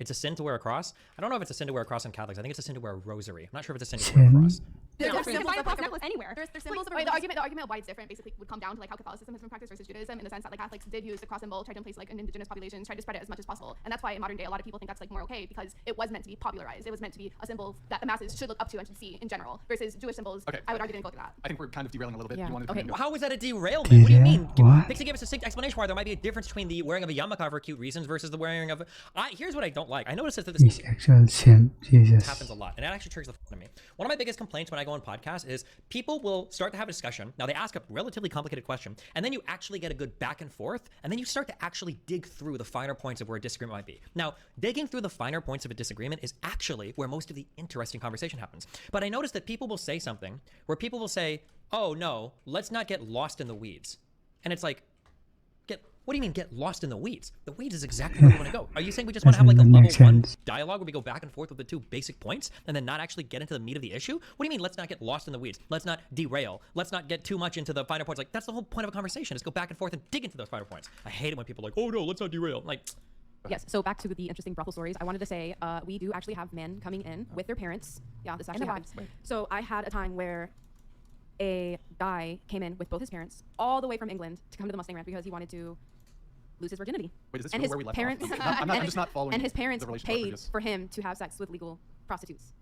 it's a sin to wear a cross. I don't know if it's a sin to wear a cross in Catholics. I think it's a sin to wear a rosary. I'm not sure if it's a sin to wear a cross. There's No, symbols symbols of of like like a necklace anywhere. There's symbols of Wait, the argument of why it's different basically would come down to like how Catholicism has been practiced versus Judaism in the sense that like Catholics did use the cross symbol, tried to place like an indigenous population, tried to spread it as much as possible, and that's why in modern day a lot of people think that's like more okay because it was meant to be popularized. It was meant to be a symbol that the masses should look up to and should see in general. Versus Jewish symbols, Okay. I would argue didn't go through that. I think we're kind of derailing a little bit. Yeah. You wanted to Okay. continue? How is that a derailment? What do you mean? What? Pixie gave us a succinct explanation why there might be a difference between the wearing of a yarmulke for cute reasons versus the wearing of. Here's what I don't like. I noticed that this it's actual sin. Jesus. happens a lot, and it actually triggers the fuck out of me. One of my biggest complaints when I go on podcasts is people will start to have a discussion. Now they ask a relatively complicated question, and then you actually get a good back and forth, and then you start to actually dig through the finer points of where a disagreement might be. Now, digging through the finer points of a disagreement is actually where most of the interesting conversation happens. But I noticed that people will say something where people will say, "Oh no, let's not get lost in the weeds," and it's like, what do you mean get lost in the weeds? The weeds is exactly where we want to go. Are you saying we just want to have like a Doesn't level make one sense. dialogue where we go back and forth with the two basic points and then not actually get into the meat of the issue? What do you mean let's not get lost in the weeds? Let's not derail. Let's not get too much into the finer points. Like that's the whole point of a conversation is go back and forth and dig into those finer points. I hate it when people are like, oh no, let's not derail. Like, Yes. So back to the interesting brothel stories. I wanted to say we do actually have men coming in with their parents. Yeah, this actually happens. So I had a time where a guy came in with both his parents all the way from England to come to the Mustang Ranch because he wanted to lose his virginity. Wait, is this and still his where we left parents, off? I'm just not following. and his parents the relationship paid previous. for him to have sex with legal prostitutes.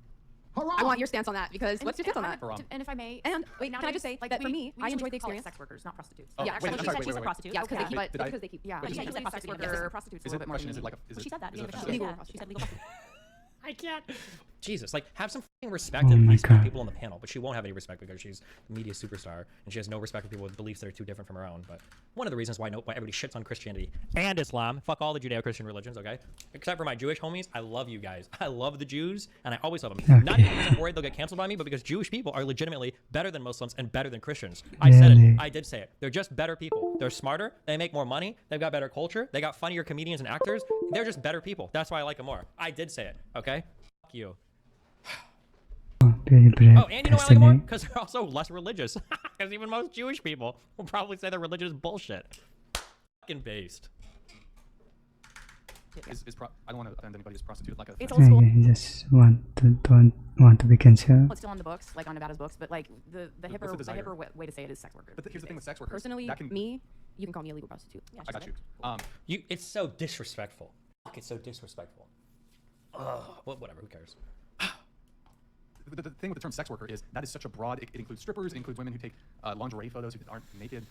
I want your stance on that because what's your stance on that? Haram. And if I may, And wait, can I just say that for me, I enjoyed the experience. Sex workers, not prostitutes. Oh, Yeah, wait, actually, I'm she sorry, said she's a wait. prostitute. Yeah, because they keep. Wait, did I- Because they keep. Yeah, But but she you said said sex sex worker. worker, prostitutes Is a it little bit more question? Is it lenient. like a? Is She it, said that. is Yeah, it she a- said legal. She said legal prostitute. I can't. Jesus, like have some fucking respect Oh at my least for the God. people on the panel, but she won't have any respect because she's a media superstar and she has no respect for people with beliefs that are too different from her own. But one of the reasons why everybody shits on Christianity and Islam, fuck all the Judeo-Christian religions, okay? Except for my Jewish homies, I love you guys. I love the Jews and I always love them. Not even because I'm worried they'll get canceled by me, but because Jewish people are legitimately better than Muslims and better than Christians. I said Really? it. I did say it. They're just better people. They're smarter. They make more money. They've got better culture. They got funnier comedians and actors. They're just better people. That's why I like them more. I did say it, okay? Fuck you. Oh, very brave. Oh, and you know why I like them more? Destiny. Because they're also less religious. Because even most Jewish people will probably say their religion is bullshit. fucking based. I don't want to offend anybody who's prostituted like a. It's old school. You just don't want to be considered. Well, it's still on the books, like on Nevada's books, but like the hipper way to say it is sex worker. But here's the thing with sex workers. Personally, me, you can call me a legal prostitute. Yeah, I got you. It's so disrespectful. It's so disrespectful. Ugh. Whatever. Who cares? The thing with the term sex worker is that is such a broad. It includes strippers. It includes women who take lingerie photos who aren't naked.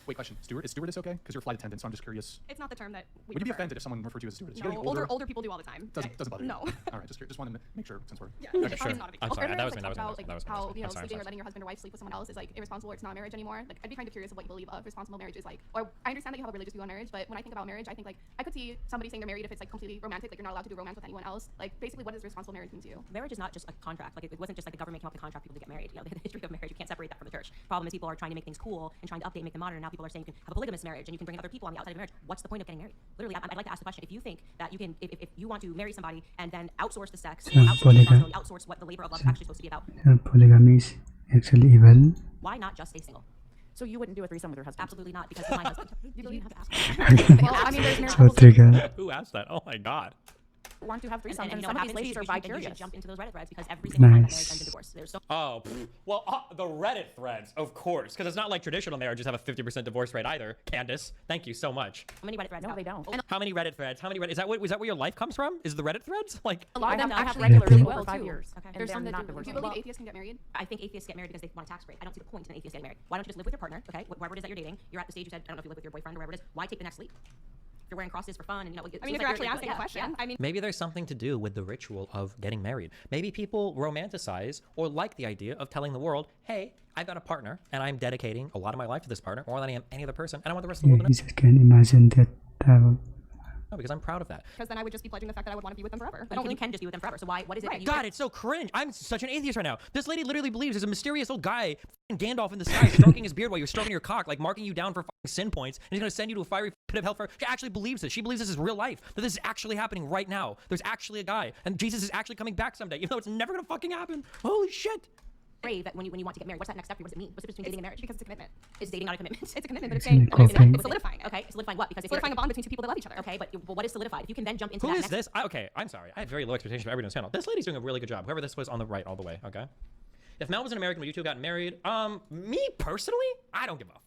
Wait, question. Is stewardess okay? Because you're a flight attendant, so I'm just curious. It's not the term that we Would you be prefer. offended if someone referred to you as a stewardess? No, older people do all the time. Doesn't bother you? No. All right, just wanted to make sure since we're. Yeah, Okay, it's sure. not a big I'm deal. sorry. That was Like, me. about, like, how, you know, I'm sorry, sleeping I'm or letting your husband or wife sleep with someone else is like irresponsible or it's not marriage anymore. Like, I'd be kind of curious of what you believe of responsible marriage is like. Or I understand that you have a religious view on marriage, but when I think about marriage, I think like I could see somebody saying they're married if it's like completely romantic, like you're not allowed to do romance with anyone else. Like, basically, what does responsible marriage mean to you? Marriage is not just a contract. Like it wasn't just like the government came up with a contract for people to get married. You know, the history of marriage, you can't separate that from the church. Problem is people are trying to make things cool and trying to update and make them modern. And now people are saying you can have a polygamous marriage and you can bring other people on the outside of marriage. What's the point of getting married? Literally, I'd like to ask the question: if you think that you can, if you want to marry somebody and then outsource the sex, or outsource the responsibility, outsource what the labor of love is actually supposed to be about, Polygamy is actually evil. why not just stay single? So you wouldn't do a threesome with your husband? Absolutely not, because my husband. You don't even have to ask. Well, I mean, there's So trigger. Who asked that? Oh my god. want to have threesomes, and you know some what of these happens? ladies are You bi-curious. should jump into those Reddit threads because every single time that marriage ends in divorce. There's so. Oh, well, the Reddit threads, of course, because it's not like traditional marriages have a 50% divorce rate either. Candace, thank you so much. How many Reddit threads? No, they don't. How many Reddit threads? How many Reddit? Is that where your life comes from? Is the Reddit threads? Like A lot of them I have actually regular really people well for 5 too. years. Okay. There's some that not do. Do you divorced. believe atheists can get married? I think atheists get married because they want a tax break. I don't see the point in an atheist getting married. Why don't you just live with your partner? Okay, whoever it is that you're dating, you're at the stage you said, I don't know if you live with your boyfriend or wherever it is. Why take the next leap? If you're wearing crosses for fun and you know. I mean, if you're actually asking a question, I mean. maybe there's something to do with the ritual of getting married. Maybe people romanticize or like the idea of telling the world, hey, I've got a partner and I'm dedicating a lot of my life to this partner more than I am any other person, and I want the rest of the Yeah, world you to know. just can imagine that. No, because I'm proud of that. Because then I would just be pledging the fact that I would want to be with them forever. But you can just be with them forever. So why? What is it? That you God, it's so cringe. I'm such an atheist right now. This lady literally believes there's a mysterious old guy, Gandalf in the sky, stroking his beard while you're stroking your cock, like marking you down for sin points, and he's gonna send you to a fiery pit of hell for. She actually believes this. She believes this is real life. That this is actually happening right now. There's actually a guy, and Jesus is actually coming back someday, even though it's never gonna fucking happen. Holy shit. brave that when you want to get married? What's that next step for you? What does it mean? What's the difference between dating and marriage? Because it's a commitment. Is dating not a commitment? It's a commitment, but it's It's saying an coping. it's solidifying. Okay, solidifying what? Because if Solidifying a bond between two people that love each other. Okay, but what is solidified? If you can then jump into Who that is next. this? Okay, I'm sorry. I have very low expectations for everyone on this channel. This lady's doing a really good job. Whoever this was on the right all the way, okay? If Mel was an American, would you two got married? Me personally, I don't give a fuck.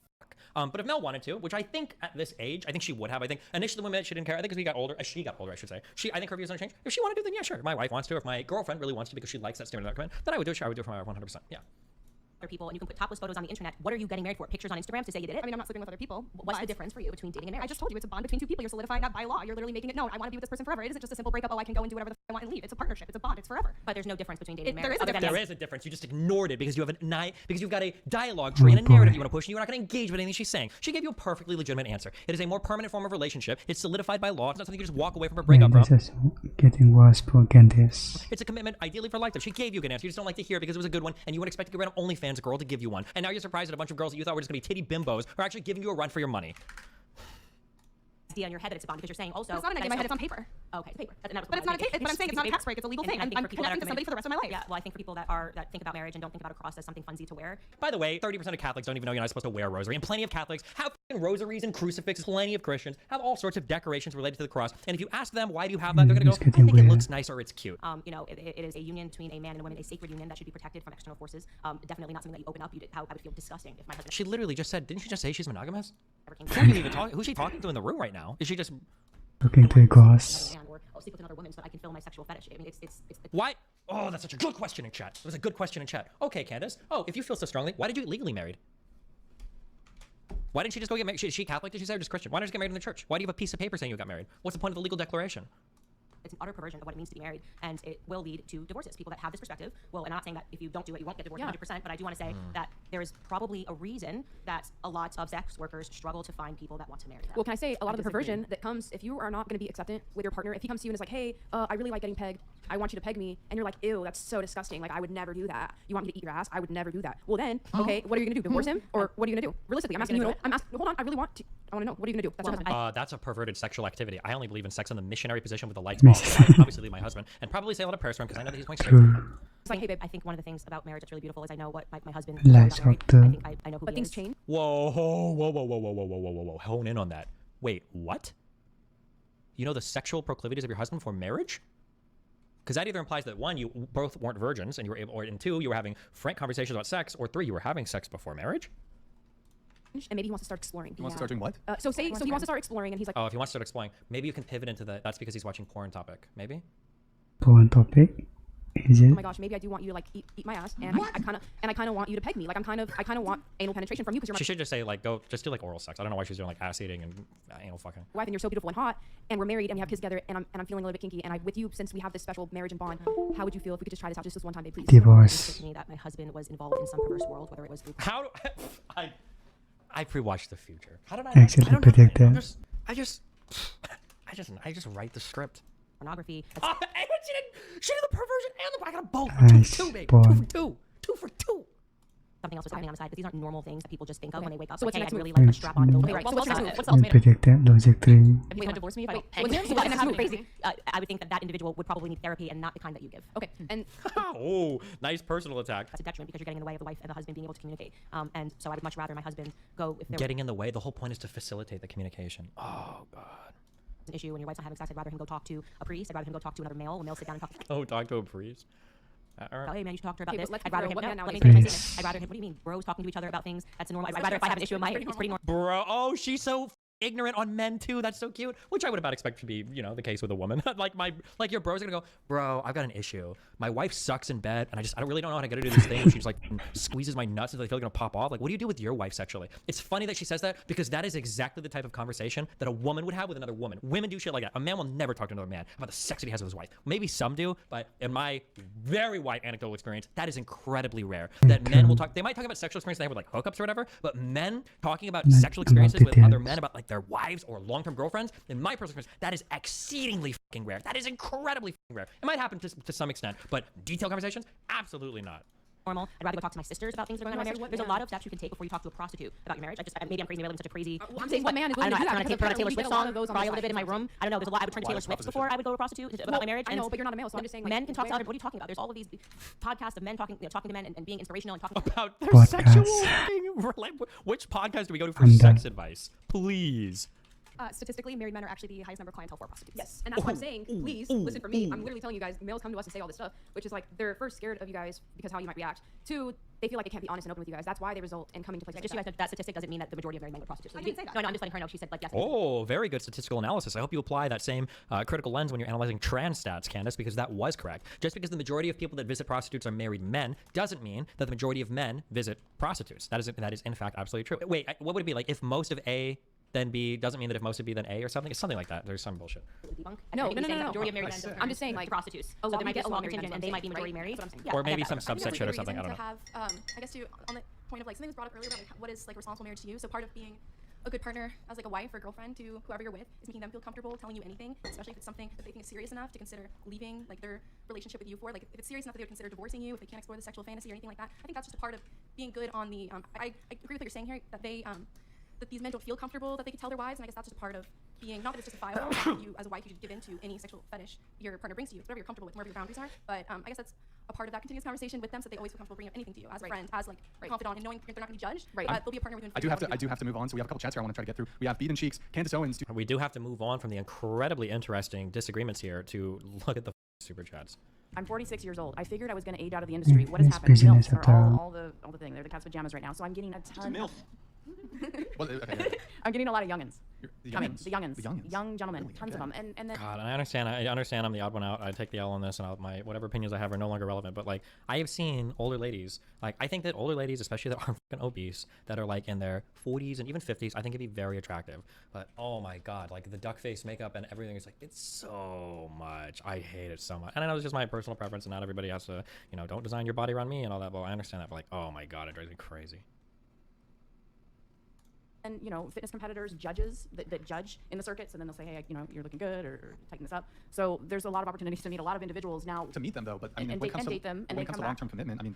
But if Mel wanted to, which I think at this age, I think she would have. I think initially the women she didn't care. I think as we got older, I should say. I think her views don't change. If she wanted to, then yeah, sure. If my wife wants to, or if my girlfriend really wants to because she likes that statement of that then I would do it. Sure, I would do it for my wife 100%. Yeah. People and you can put topless photos on the internet. What are you getting married for? Pictures on Instagram to say you did it? I mean, I'm not sleeping with other people. What's the difference for you between dating and marriage? I just told you it's a bond between two people. You're solidifying that by law. You're literally making it known. I want to be with this person forever. It isn't just a simple breakup. Oh, I can go and do whatever the I want and leave. It's a partnership. It's a bond. It's forever. But there's no difference between dating and marriage. There is a difference. You just ignored it because you have because you've got a dialogue tree and a narrative you want to push, and you're not going to engage with anything she's saying. She gave you a perfectly legitimate answer. It is a more permanent form of relationship. It's solidified by law. It's not something you just walk away from a breakup This from. is getting worse for Candace. It's a commitment, ideally for lifetime. She gave you a good answer. You just don't like to hear it because it was a good one, and you would expect to get rid of OnlyFans girl to give you one. And now you're surprised that a bunch of girls that you thought were just going to be titty bimbos are actually giving you a run for your money. On your head that it's a bond because you're saying also. It's not an idea in my head. It's on paper. Okay, it's paper. But it's not a case. But I'm saying it's not a tax break. It's a legal thing. I'm connecting to somebody for the rest of my life. Yeah. Well, I think for people that think about marriage and don't think about a cross as something funsy to wear. By the way, 30% of Catholics don't even know you're not supposed to wear a rosary, and plenty of Catholics have rosaries and crucifixes. Plenty of Christians have all sorts of decorations related to the cross. And if you ask them why do you have that, they're gonna go, I think it looks nice or it's cute. You know, it is a union between a man and a woman, a sacred union that should be protected from external forces. Definitely not something that you open up. How I would feel disgusting if my husband. She literally just said, didn't she just say she's monogamous? Who's Who's she talking to in the room right now? Is she just Looking to a ghost. or I'll sleep with another woman so that I can fill my sexual fetish. I mean, it's why? Oh, that's such a good question in chat. It was a good question in chat. Okay, Candace. Oh, if you feel so strongly, why did you get legally married? Why didn't she just go get married? Is she Catholic? Did she say or just Christian? Why not just get married in the church? Why do you have a piece of paper saying you got married? What's the point of the legal declaration? It's an utter perversion of what it means to be married, and it will lead to divorces. People that have this perspective, well, and I'm not saying that if you don't do it, you won't get divorced 100%, but I do want to say that there is probably a reason that a lot of sex workers struggle to find people that want to marry them. Well, can I say a lot of the perversion that comes if you are not going to be acceptant with your partner, if he comes to you and is like, hey, I really like getting pegged, I want you to peg me, and you're like, ew, that's so disgusting, like I would never do that. You want me to eat your ass? I would never do that. Well then, okay, what are you going to do? Divorce him? Or what are you going to do? Realistically, I'm asking you, hold on, I really want to, I want to know, what are you going to do? That's your husband. That's a perverted sexual activity. I only believe in sex in the missionary position with the lights off. I obviously leave my husband and probably say a lot of prayers for him because I know that he's going straight. It's like, hey babe, I think one of the things about marriage that's really beautiful is I know what my husband Lights got married. off the- I think I know who But he things is. change. Whoa, hone in on that. Wait, what? You know the sexual proclivities of your husband before marriage? Because that either implies that 1, you both weren't virgins and you were able, or and 2, you were having frank conversations about sex, or 3, you were having sex before marriage. And maybe he wants to start exploring. He wants to start doing what? So he wants to start exploring, and he's like, Oh, if he wants to start exploring, maybe you can pivot into that's because he's watching porn topic. Maybe. Porn topic. Is it? oh my gosh, maybe I do want you to like eat my ass, and I kind of want you to peg me. Like I kind of want anal penetration from you because you're my She should just say like go just do like oral sex. I don't know why she's doing like ass eating and anal fucking. wife, and you're so beautiful and hot, and we're married and we have kids together, and I'm feeling a little bit kinky, and I with you since we have this special marriage and bond. How would you feel if we could just try this out just this one time, babe, please? Divorce. To me that my husband was involved in some perverse world, whether it was through. How do I pre-watched the future? How did I? Actually I don't predict know. that. I just write the script. Pornography. She did the perversion and the. I got a both. Nice 2 for 2, babe. boy. 2 for 2. 2 for 2. Something else was happening on the side, but these aren't normal things that people just think of when they wake up. So what's like, the next hey, I'd move? really like a strap on. Mm. Okay, right. So what's the next move? What's the You ultimate? predicted Logic 3. If you had divorced me, if I Wait, what's what's the next happening? move? Crazy. I would think that individual would probably need therapy and not the kind that you give. Okay, and Oh, nice personal attack. That's a detriment because you're getting in the way of the wife and the husband being able to communicate. And so I would much rather my husband go if there Getting in the way. The whole point is to facilitate the communication. Oh God. was an issue when your wife's not having sex. I'd rather him go talk to a priest. I'd rather him go talk to another male. When males sit down and talk. Oh, talk to a priest. Oh, hey man, you should talk to her about Okay, this. but let's I'd be rather real. him. What No, man let me nowadays finish my Please. statement. I'd rather him. What do you mean, bros talking to each other about things? That's normal. I'd rather if I have an issue with my, it's pretty normal. Bro, oh, she's so ignorant on men too. That's so cute. Which I would about expect to be, the case with a woman. like your bro's gonna go, bro, I've got an issue. My wife sucks in bed, and I really don't know how to get her to do this thing where she just like squeezes my nuts until I feel like gonna pop off. Like, what do you do with your wife sexually? It's funny that she says that because that is exactly the type of conversation that a woman would have with another woman. Women do shit like that. A man will never talk to another man about the sex that he has with his wife. Maybe some do, but in my very white anecdotal experience, that is incredibly rare. That men will talk. They might talk about sexual experiences they have with like hookups or whatever, but men talking about sexual experiences with other men about like their wives or long-term girlfriends, in my personal experience, that is exceedingly fucking rare. That is incredibly fucking rare. It might happen to some extent, but detailed conversations, absolutely not. Normal. I'd rather go talk to my sisters about things that are going on in my marriage. There's a lot of steps you can take before you talk to a prostitute about your marriage. Maybe I'm crazy. Maybe I live in such a crazy. I'm saying what man is I don't know. willing to do that I because put on a apparently Taylor we Swift get a lot song, of those on cry the a little bit in my side. room. I don't know. There's a lot. I would turn Taylor Swift before I would go to a prostitute about my marriage. I know, but you're not a male, so I'm just saying. Like, Men can talk to where- other. What are you talking about? There's all of these podcasts of men talking to men and being inspirational and talking About their Podcast. sexual thing. Which podcast do we go to for I'm sex done. advice? Please. Statistically, married men are actually the highest number of clientele for prostitutes. Yes, and that's what I'm saying. Please listen for me. I'm literally telling you guys, males come to us to say all this stuff, which is like they're first scared of you guys because how you might react. 2, they feel like they can't be honest and open with you guys. That's why they result in coming to places. Just so you guys know, that statistic doesn't mean that the majority of married men are prostitutes. I didn't say that. No, I'm just letting her know. She said like yes. Oh, very good statistical analysis. I hope you apply that same critical lens when you're analyzing trans stats, Candace, because that was correct. Just because the majority of people that visit prostitutes are married men doesn't mean that the majority of men visit prostitutes. That is in fact absolutely true. Wait, what would it be like if most of A then B doesn't mean that if most of B then A or something? It's something like that. There's some bullshit. No. No. The majority of married men. I'm just saying, like, prostitutes. a lot- So there we might be get a a lot small of married contingent, men, and they might be right? majority married. That's what I'm saying. Yeah, Or I maybe get that. some subset shit or something. I don't know. To have, I guess on the point of like something was brought up earlier about like what is like responsible marriage to you. So part of being a good partner as like a wife or girlfriend to whoever you're with is making them feel comfortable telling you anything, especially if it's something that they think is serious enough to consider leaving like their relationship with you for. Like if it's serious enough that they would consider divorcing you if they can't explore the sexual fantasy or anything like that. I think that's just a part of being good on the. I agree with what you're saying here that they that these men don't feel comfortable that they can tell their wives, and I guess that's just a part of being not that it's justifiable. That you as a wife you should give in to any sexual fetish your partner brings to you, whatever you're comfortable with, wherever your boundaries are. But I guess that's a part of that continuous conversation with them, so that they always feel comfortable bringing up anything to you as a friend, as like a confidant, and knowing they're not going to be judged. Right. They'll be a partner with. I do have to move on. So we have a couple chats here I want to try to get through. We have Beat and Cheeks, Candace Owens. We do have to move on from the incredibly interesting disagreements here to look at the super chats. I'm 46 years old. I figured I was going to age out of the industry. What has It's happened? business Milfs after are all. all the thing. They're the cat's pajamas right now. So I'm getting a ton. Well, okay, yeah. I'm getting a lot of youngins. The Coming. youngins. The youngins. The youngins. Young gentlemen. Really? Tons of Okay. them. And then God, and I understand I'm the odd one out. I take the L on this, and my whatever opinions I have are no longer relevant. But like, I have seen older ladies. Like, I think that older ladies, especially that are fucking obese, that are like in their 40s and even 50s, I think it'd be very attractive. But oh my God, like the duck face makeup and everything is like, it's so much. I hate it so much. And I know it's just my personal preference, and not everybody has to, don't design your body around me and all that. Well, I understand that, but like, oh my God, it drives me crazy. and fitness competitors, judges that judge in the circuits, and then they'll say, hey, you're looking good, or tighten this up. So there's a lot of opportunities to meet a lot of individuals now. To meet them though, but I mean, and when it date them, and when they it comes come to back. long-term commitment, I mean,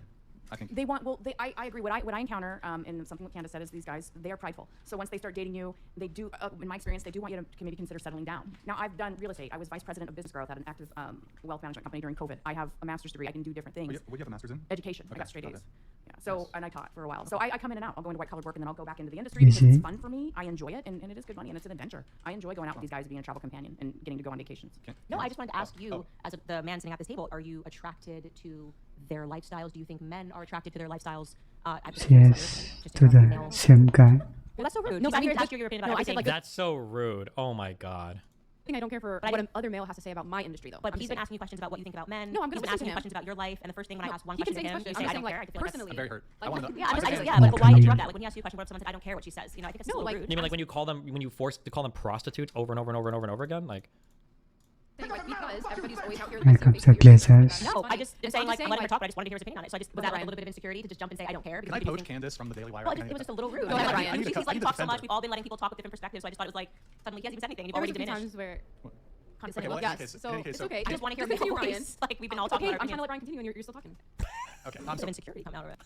I think They want, well, I agree. What I encounter, and something what Candace said is these guys, they are prideful. So once they start dating you, they do, in my experience, they do want you to maybe consider settling down. Now, I've done real estate. I was vice president of business growth at an active wealth management company during COVID. I have a master's degree. I can do different things. what do you have a master's in? Education. I Okay, got straight okay. A's. Yeah. So, and I taught for a while. So I come in and out. I'll go into white collar work and then I'll go back into the industry because it's fun for me. I enjoy it and it is good money and it's an adventure. I enjoy going out with these guys, being a travel companion and getting to go on vacations. No, I just wanted to ask you, as the man sitting at this table, are you attracted to their lifestyles? Do you think men are attracted to their lifestyles? Yes, to the same guy. Well, that's so rude. No, but I mean, that's your opinion about everything. That's so rude. Oh my god. I don't care for what other male has to say about my industry, though. But he's been asking you questions about what you think about men. No, I'm He's going been to asking you him. questions about your life, and the first thing when I ask one question to him, you say, I don't care. I feel like personally. I'm very hurt. I Like, want to know. yeah, Okay. but why interrupt that? Like when he asks you a question, what if someone said, I don't care what she says? You know, I think that's a little rude. You mean like when you call them, when you force to call them prostitutes over and over and over and over and over again? Like, Because everybody's always out here. No, I just am saying like let him talk, but I just wanted to hear his opinion on it. So I just was that like a little bit of insecurity to just jump and say I don't care. Can I poach Candace from the Daily Wire? Well, it was just a little rude. He's like talked so much. We've all been letting people talk with different perspectives. So I just thought it was like suddenly he hasn't even said anything. You've already diminished. Times where Okay, well, yes, so it's okay. I just want to hear continue, his Ryan. voice. Like we've been all talking about. I'm trying to let Ryan continue, and you're still talking. Okay, I'm some insecurity coming out of it.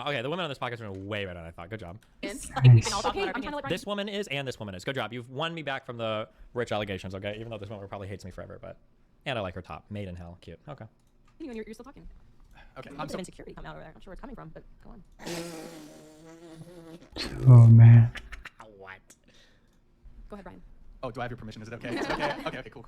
okay, the women on this podcast are doing way better than I thought. Good job. This woman is, and this woman is. Good job. You've won me back from the rich allegations. Okay, even though this woman probably hates me forever, but and I like her top. Made in hell, cute. Okay. You're still talking. Okay, I'm some insecurity coming out of there. I'm sure where it's coming from, but go on. Oh man. What? Go ahead, Ryan. Oh, do I have your permission? Is it okay? Is it okay, cool.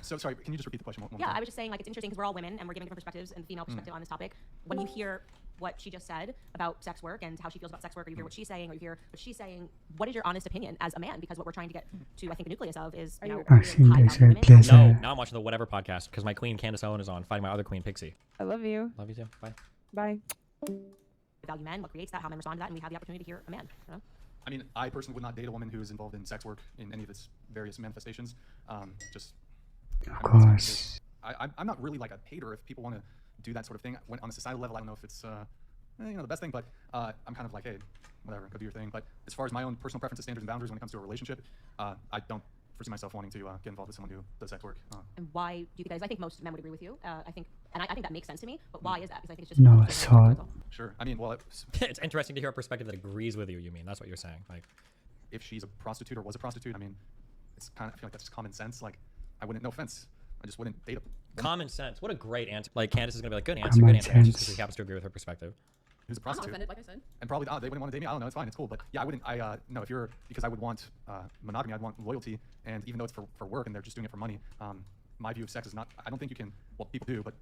So sorry, can you just repeat the question one more Yeah, time? I was just saying like it's interesting because we're all women and we're giving different perspectives and the female perspective on this topic. When you hear what she just said about sex work and how she feels about sex work, or you hear what she's saying, or you hear what she's saying, what is your honest opinion as a man? Because what we're trying to get to, I think, the nucleus of is, you know, high value women. No, now I'm watching the Whatever podcast because my queen Candace Owens is on, fighting my other queen Pixie. I love you. Love you too. Bye. Bye. Value men, what creates that, how men respond to that, and we have the opportunity to hear a man. You know? I mean, I personally would not date a woman who is involved in sex work in any of its various manifestations. Of course. I'm not really like a hater if people want to do that sort of thing. When, on a societal level, I don't know if it's the best thing, but I'm kind of like, hey, whatever, go do your thing. But as far as my own personal preferences, standards, and boundaries when it comes to a relationship, I don't foresee myself wanting to get involved with someone who does sex work. And why do you guys? I think most men would agree with you. I think that makes sense to me. But why is that? Because I think it's just no thought. Sure. I mean, well, it's interesting to hear a perspective that agrees with you. You mean that's what you're saying? Like, if she's a prostitute or was a prostitute, I mean, it's kind of, I feel like that's just common sense. Like, I wouldn't. No offense. I just wouldn't date a common sense. What a great answer. Like Candace is gonna be like, good answer, good answer, just because he happens to agree with her perspective. Who's a prostitute? I'm not offended, like I said. And probably they wouldn't want to date me. I don't know. It's fine. It's cool. But yeah, I wouldn't. No. If you're because I would want monogamy. I'd want loyalty. And even though it's for work and they're just doing it for money, my view of sex is not. I don't think you can. Well, people do, but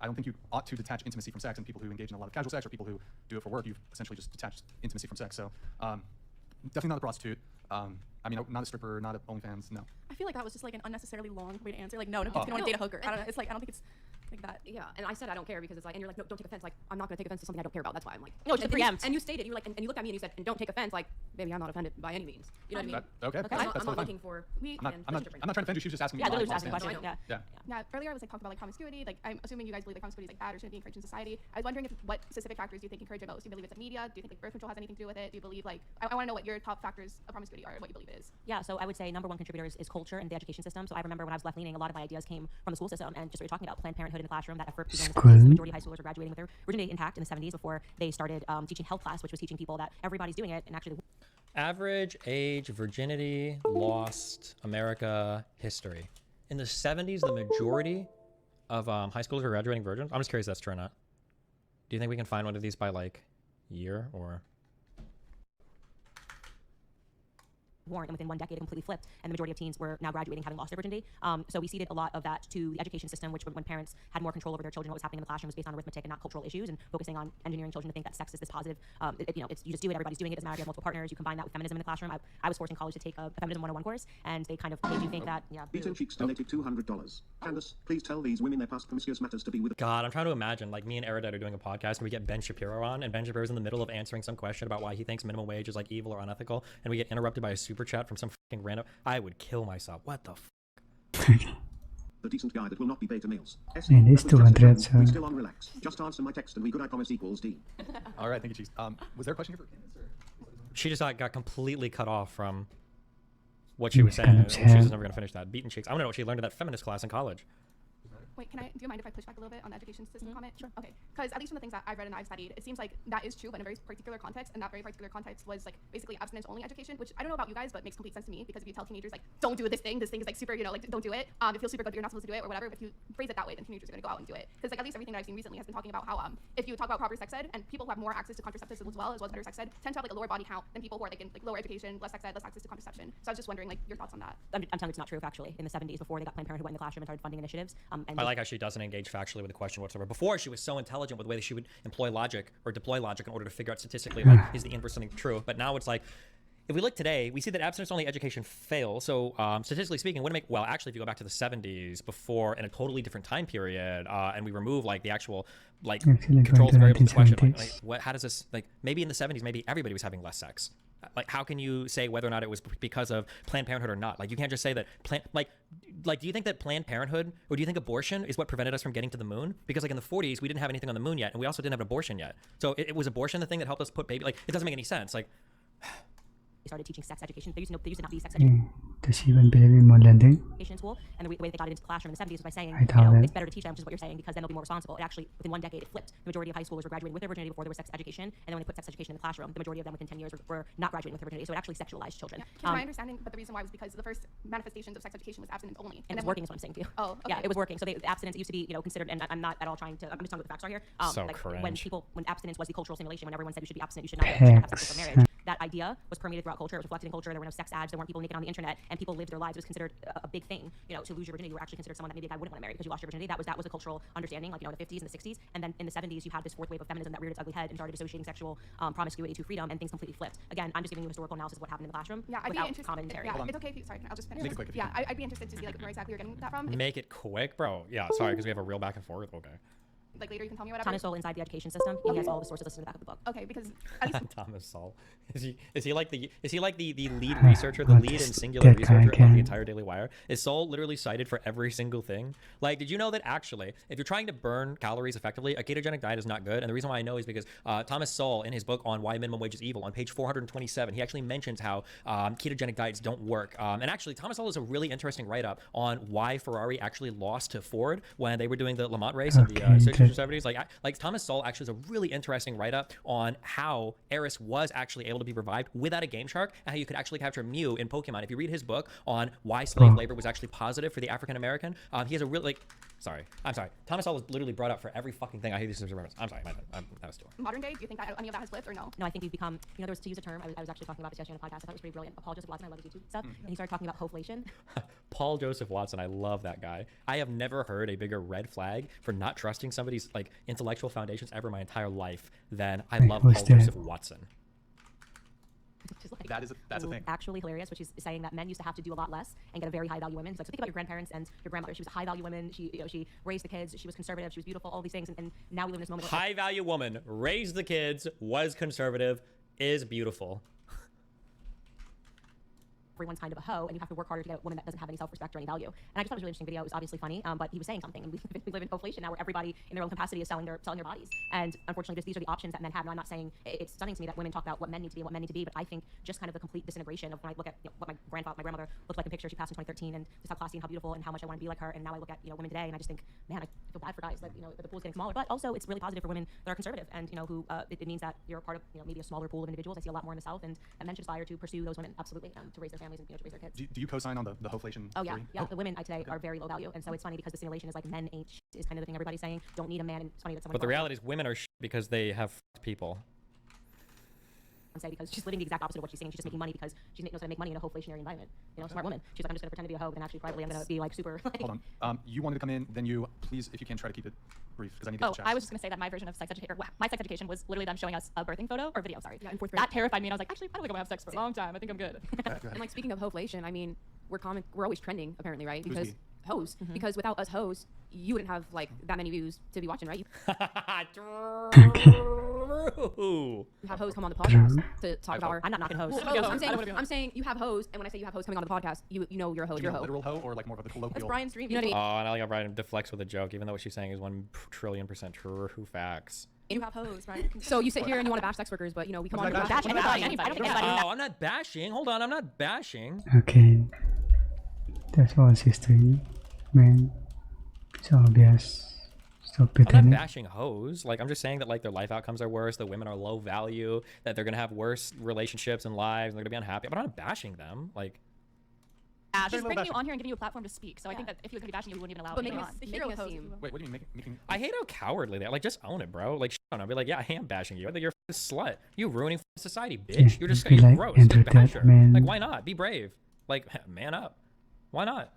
I don't think you ought to detach intimacy from sex. And people who engage in a lot of casual sex or people who do it for work, you've essentially just detached intimacy from sex. So definitely not a prostitute. I mean, not a stripper, not a OnlyFans. No. I feel like that was just like an unnecessarily long way to answer. Like, no, nobody's gonna want to date a hooker. I don't know. It's like I don't think it's like that. Yeah, and I said I don't care because it's like, and you're like, no, don't take offense. Like, I'm not gonna take offense to something I don't care about. That's why I'm like, no, just preempt. And you stated, you were like, and you looked at me and you said, and don't take offense. Like, baby, I'm not offended by any means. You know what I mean? Okay. I'm not looking for. I'm not trying to offend you. She was just asking me. Yeah, literally just asking a question. Yeah. Yeah. Earlier I was like talking about like promiscuity. Like I'm assuming you guys believe that promiscuity is like bad or shouldn't be encouraged in society. I was wondering what specific factors do you think encourage it most? Do you believe it's the media? Do you think like birth control has anything to do with it? Do you believe like I want to know what your top factors of promiscuity are, what you believe it is? Yeah, so I would say number one contributor is culture and the education system. So I remember when I was left leaning, a lot of my ideas came from the school system and just what you're talking about, Planned Parenthood in the classroom, that effort began in the 70s. The majority of high schoolers were graduating with their virginity intact in the 70s before they started teaching health class, which was teaching people that everybody's doing it and actually. Average age, virginity, lost, America, history. In the 70s, the majority of high schoolers were graduating virgins. I'm just curious if that's true or not. Do you think we can find one of these by like year or? Warrant, and within 1 decade it completely flipped, and the majority of teens were now graduating having lost their virginity. So we ceded a lot of that to the education system, which when parents had more control over their children, what was happening in the classroom was based on arithmetic and not cultural issues, and focusing on engineering children to think that sex is this positive. You just do it, everybody's doing it, doesn't matter if you have multiple partners. You combine that with feminism in the classroom. I was forced in college to take a feminism 101 course, and they kind of made you think that, yeah. Beaten Cheeks donated $200. Candace, please tell these women their past promiscuous matters to be with. God, I'm trying to imagine like me and Erudite are doing a podcast and we get Ben Shapiro on, and Ben Shapiro's in the middle of answering some question about why he thinks minimum wage is like evil or unethical, and we get interrupted by a super chat from some random. I would kill myself. What the The decent guy that will not be beta males. And it's 200, so. We still on relax. Just answer my text and we good I promise equals D. All right, thank you, Chiefs. Was there a question here for Candace? She just got completely cut off from what she was saying. She was never going to finish that. Beaten cheeks. I want to know what she learned in that feminist class in college. Wait, do you mind if I push back a little bit on the education system comment? Sure. Okay, because at least from the things that I've read and I've studied, it seems like that is true, but in a very particular context, and that very particular context was like basically abstinence-only education, which I don't know about you guys, but makes complete sense to me, because if you tell teenagers like, don't do this thing is like super, like don't do it, it feels super good, but you're not supposed to do it or whatever. If you phrase it that way, then teenagers are gonna go out and do it. Because like at least everything that I've seen recently has been talking about how if you talk about proper sex ed, and people who have more access to contraceptives as well as better sex ed tend to have like a lower body count than people who are like in like lower education, less sex ed, less access to contraception. So I was just wondering like your thoughts on that. I'm telling you it's not true actually. In the 70s, before they got Planned Parenthood went in the classroom and started funding initiatives. And I like how she doesn't engage factually with the question whatsoever. Before, she was so intelligent with the way that she would employ logic or deploy logic in order to figure out statistically like is the inverse something true. But now it's like, if we look today, we see that abstinence-only education fails. So statistically speaking, it wouldn't make, well, actually, if you go back to the 70s, before in a totally different time period, and we remove like the actual like controls the variables of the question, like what, how does this, like maybe in the 70s, maybe everybody was having less sex. Like, how can you say whether or not it was because of Planned Parenthood or not? Like, you can't just say that like, do you think that Planned Parenthood, or do you think abortion is what prevented us from getting to the moon? Because like in the 40s, we didn't have anything on the moon yet, and we also didn't have an abortion yet. So it was abortion the thing that helped us put baby, like, it doesn't make any sense. Like, they started teaching sex education. There used to not be sex education. Does she even believe in modernity? In school, and the way they got it into the classroom in the 70s was by saying, it's better to teach them, which is what you're saying, because then they'll be more responsible. It actually, within one decade, it flipped. The majority of high schoolers were graduating with their virginity before there was sex education, and then when they put sex education in the classroom, the majority of them within 10 years were not graduating with their virginity. So it actually sexualized children. Yeah, my understanding, but the reason why was because the first manifestations of sex education was abstinence only. And it was working, is what I'm saying to you. Oh, okay. Yeah, it was working. So abstinence used to be, considered, and I'm not at all trying to, I'm just telling you what the facts are here. So like cringe. when abstinence was the cultural simulation, when everyone said you should be abstinent, you should not have sex before marriage, that idea was permeated throughout culture. It was reflected in culture. There were no sex ads. There weren't people naked on the internet, and people lived their lives. It was considered a big thing, to lose your virginity. You were actually considered someone that maybe a guy wouldn't want to marry because you lost your virginity. That was a cultural understanding, like, in the 50s and the 60s. And then in the 70s, you had this fourth wave of feminism that reared its ugly head and started associating sexual promiscuity to freedom, and things completely flipped. Again, I'm just giving you historical analysis of what happened in the classroom without commentary. Yeah, it's okay if you, sorry, I'll just finish. Make it quick. Yeah, I'd be interested to see like where exactly you're getting that from. make it quick, bro. Yeah, sorry, because we have a real back and forth. Okay. Like later you can tell me whatever. Thomas Sowell inside the education system. He has all the sources listed in the back of the book. Okay, because at least Thomas Sowell. Is he like the lead researcher, the lead and singular researcher of the entire Daily Wire? Is Sowell literally cited for every single thing? Like, did you know that actually, if you're trying to burn calories effectively, a ketogenic diet is not good? And the reason why I know is because Thomas Sowell, in his book on why minimum wage is evil, on page 427, he actually mentions how ketogenic diets don't work. And actually, Thomas Sowell is a really interesting write-up on why Ferrari actually lost to Ford when they were doing the Le Mans race in the 60s or 70s. Like Thomas Sowell actually is a really interesting write-up on how Eris was actually able to be revived without a game shark, and how you could actually capture Mew in Pokemon. If you read his book on why slave labor was actually positive for the African American, he has a really I'm sorry. Thomas Sowell was literally brought up for every fucking thing. I hate these references. I'm sorry, that was too long. modern day, do you think that any of that has flipped or no? No, I think we've become, there was, to use a term, I was actually talking about this yesterday on the podcast. I thought it was pretty brilliant. Paul Joseph Watson, I love his YouTube stuff, and he started talking about hoflation. Paul Joseph Watson, I love that guy. I have never heard a bigger red flag for not trusting somebody's like intellectual foundations ever in my entire life than I love Paul Joseph Watson. Like, that's a thing. Actually hilarious, which is saying that men used to have to do a lot less and get a very high value woman. So think about your grandparents and your grandmother. She was a high value woman. She raised the kids. She was conservative. She was beautiful. All these things, and now we live in this moment. High value woman, raised the kids, was conservative, is beautiful. Everyone's kind of a hoe, and you have to work harder to get a woman that doesn't have any self-respect or any value. And I just thought it was a really interesting video. It was obviously funny, but he was saying something. And we live in inflation now, where everybody in their own capacity is selling their bodies. And unfortunately, these are the options that men have. Now, I'm not saying it's stunning to me that women talk about what men need to be and what men need to be, but I think just kind of the complete disintegration of when I look at what my grandmother looked like in pictures. She passed in 2013, and just how classy and how beautiful and how much I want to be like her. And now I look at women today, and I just think, man, I feel bad for guys that the pool's getting smaller. But also, it's really positive for women that are conservative, and who it means that you're a part of maybe a smaller pool of individuals. I see a lot more in the South, and that men should aspire to pursue those women absolutely, to raise their families and to raise their kids. Do you co-sign on the hoflation Oh yeah, theory? yeah. The women today are very low value, and so it's funny because the simulation is like men ain't shit is kind of the thing everybody's saying. Don't need a man, and it's funny that someone. But the reality is, women are because they have people. Say because she's living the exact opposite of what she's saying. She's just making money because she knows how to make money in a hoflationary environment. Smart woman. She's like, I'm just gonna pretend to be a hoe, but then actually privately I'm gonna be like super. Hold on. You wanted to come in, then you please, if you can, try to keep it brief because I need to get to chat. I was just gonna say that my version of sex education, my sex education was literally them showing us a birthing photo or video. Sorry. Yeah, in fourth grade. That terrified me, and I was like, actually, I don't think I'm gonna have sex for a long time. I think I'm good. And like speaking of hoflation, I mean, we're always trending apparently, right? Because hoes. Because without us hoes, you wouldn't have like that many views to be watching, right? You have hoes come on the podcast to talk about. I'm not knocking hoes. I'm saying you have hoes, and when I say you have hoes coming on the podcast, you know you're a hoe. You're a hoe. Literal hoe or like more of a colloquial? That's Brian's dream. Oh, and I like how Brian deflects with a joke, even though what she's saying is 1,000,000,000% true facts. You have hoes, right? So you sit here and you want to bash sex workers, but we come on. Bash anybody. Oh, I'm not bashing. Hold on, I'm not bashing. Okay. That's all, sister. Man. It's obvious. Stop I'm not pretending. bashing hoes. Like, I'm just saying that, like, their life outcomes are worse, the women are low value, that they're gonna have worse relationships and lives, and they're gonna be unhappy. But I'm not bashing them. Like, She's bringing you on here and giving you a platform to speak. So I think that if you would be bashing you, we wouldn't even allow But it. making on. the hero pose, if you will. Wait, what do you mean making? I hate how cowardly they are. Like, just own it, bro. Like, I'll be like, yeah, I am bashing you. I think you're a slut. You ruining society, bitch. You're just, Be you're like gross. You're a basher. entertainment. Like, why not? Be brave. Like, man up. Why not?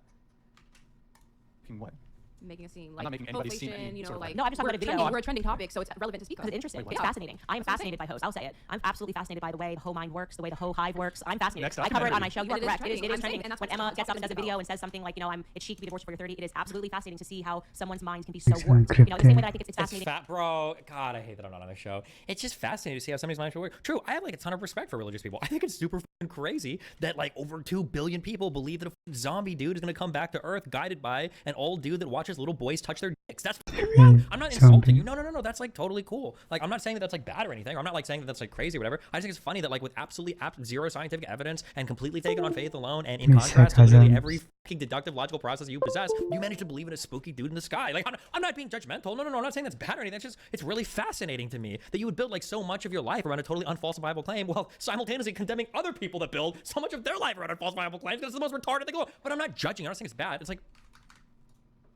What? Making a scene, I'm like not making anybody seem inflation, any you know, sort of like like- no, I'm just talking about a video. We're a trending topic, so it's relevant to speak Because on. it's interesting. Wait, It's what? fascinating. I am fascinated by hosts. I'll say it. I'm absolutely fascinated by the way the hoe mind works, the way the hoe hive works. I'm fascinated. Next I cover it on my documentary. show. You But are it is correct. It is trending. I'm trending. saying, and that's When what Emma the gets up and does a topic is video about. and says something like, you know, it's chic to be divorced before you're 30, it is absolutely fascinating to see how someone's minds can be so It's warped. You know, the same way that I think it's It's fascinating. fat, bro. God, I hate that I'm not on the show. It's just fascinating to see how somebody's mind should work. True, I have like a ton of respect for religious people. I think it's super fucking crazy that like over 2 billion people believe that a fucking zombie dude is gonna come back to Earth guided by an old dude that watches little boys touch their dicks. That's fucking wild. I'm not insulting you. No. That's like totally cool. Like, I'm not saying that that's like bad or anything. Or I'm not like saying that that's like crazy or whatever. I just think it's funny that like with absolutely zero scientific evidence and completely taken on faith alone, and in Please contrast to literally sarcasm. every fucking deductive logical process you possess, you manage to believe in a spooky dude in the sky. Like, I'm not being judgmental. No, I'm not saying that's bad or anything. It's just, it's really fascinating to me that you would build like so much of your life around a totally unfalsifiable claim while simultaneously condemning other people that build so much of their life around unfalsifiable claims because it's the most retarded thing. But I'm not judging. I'm not saying it's bad. It's like,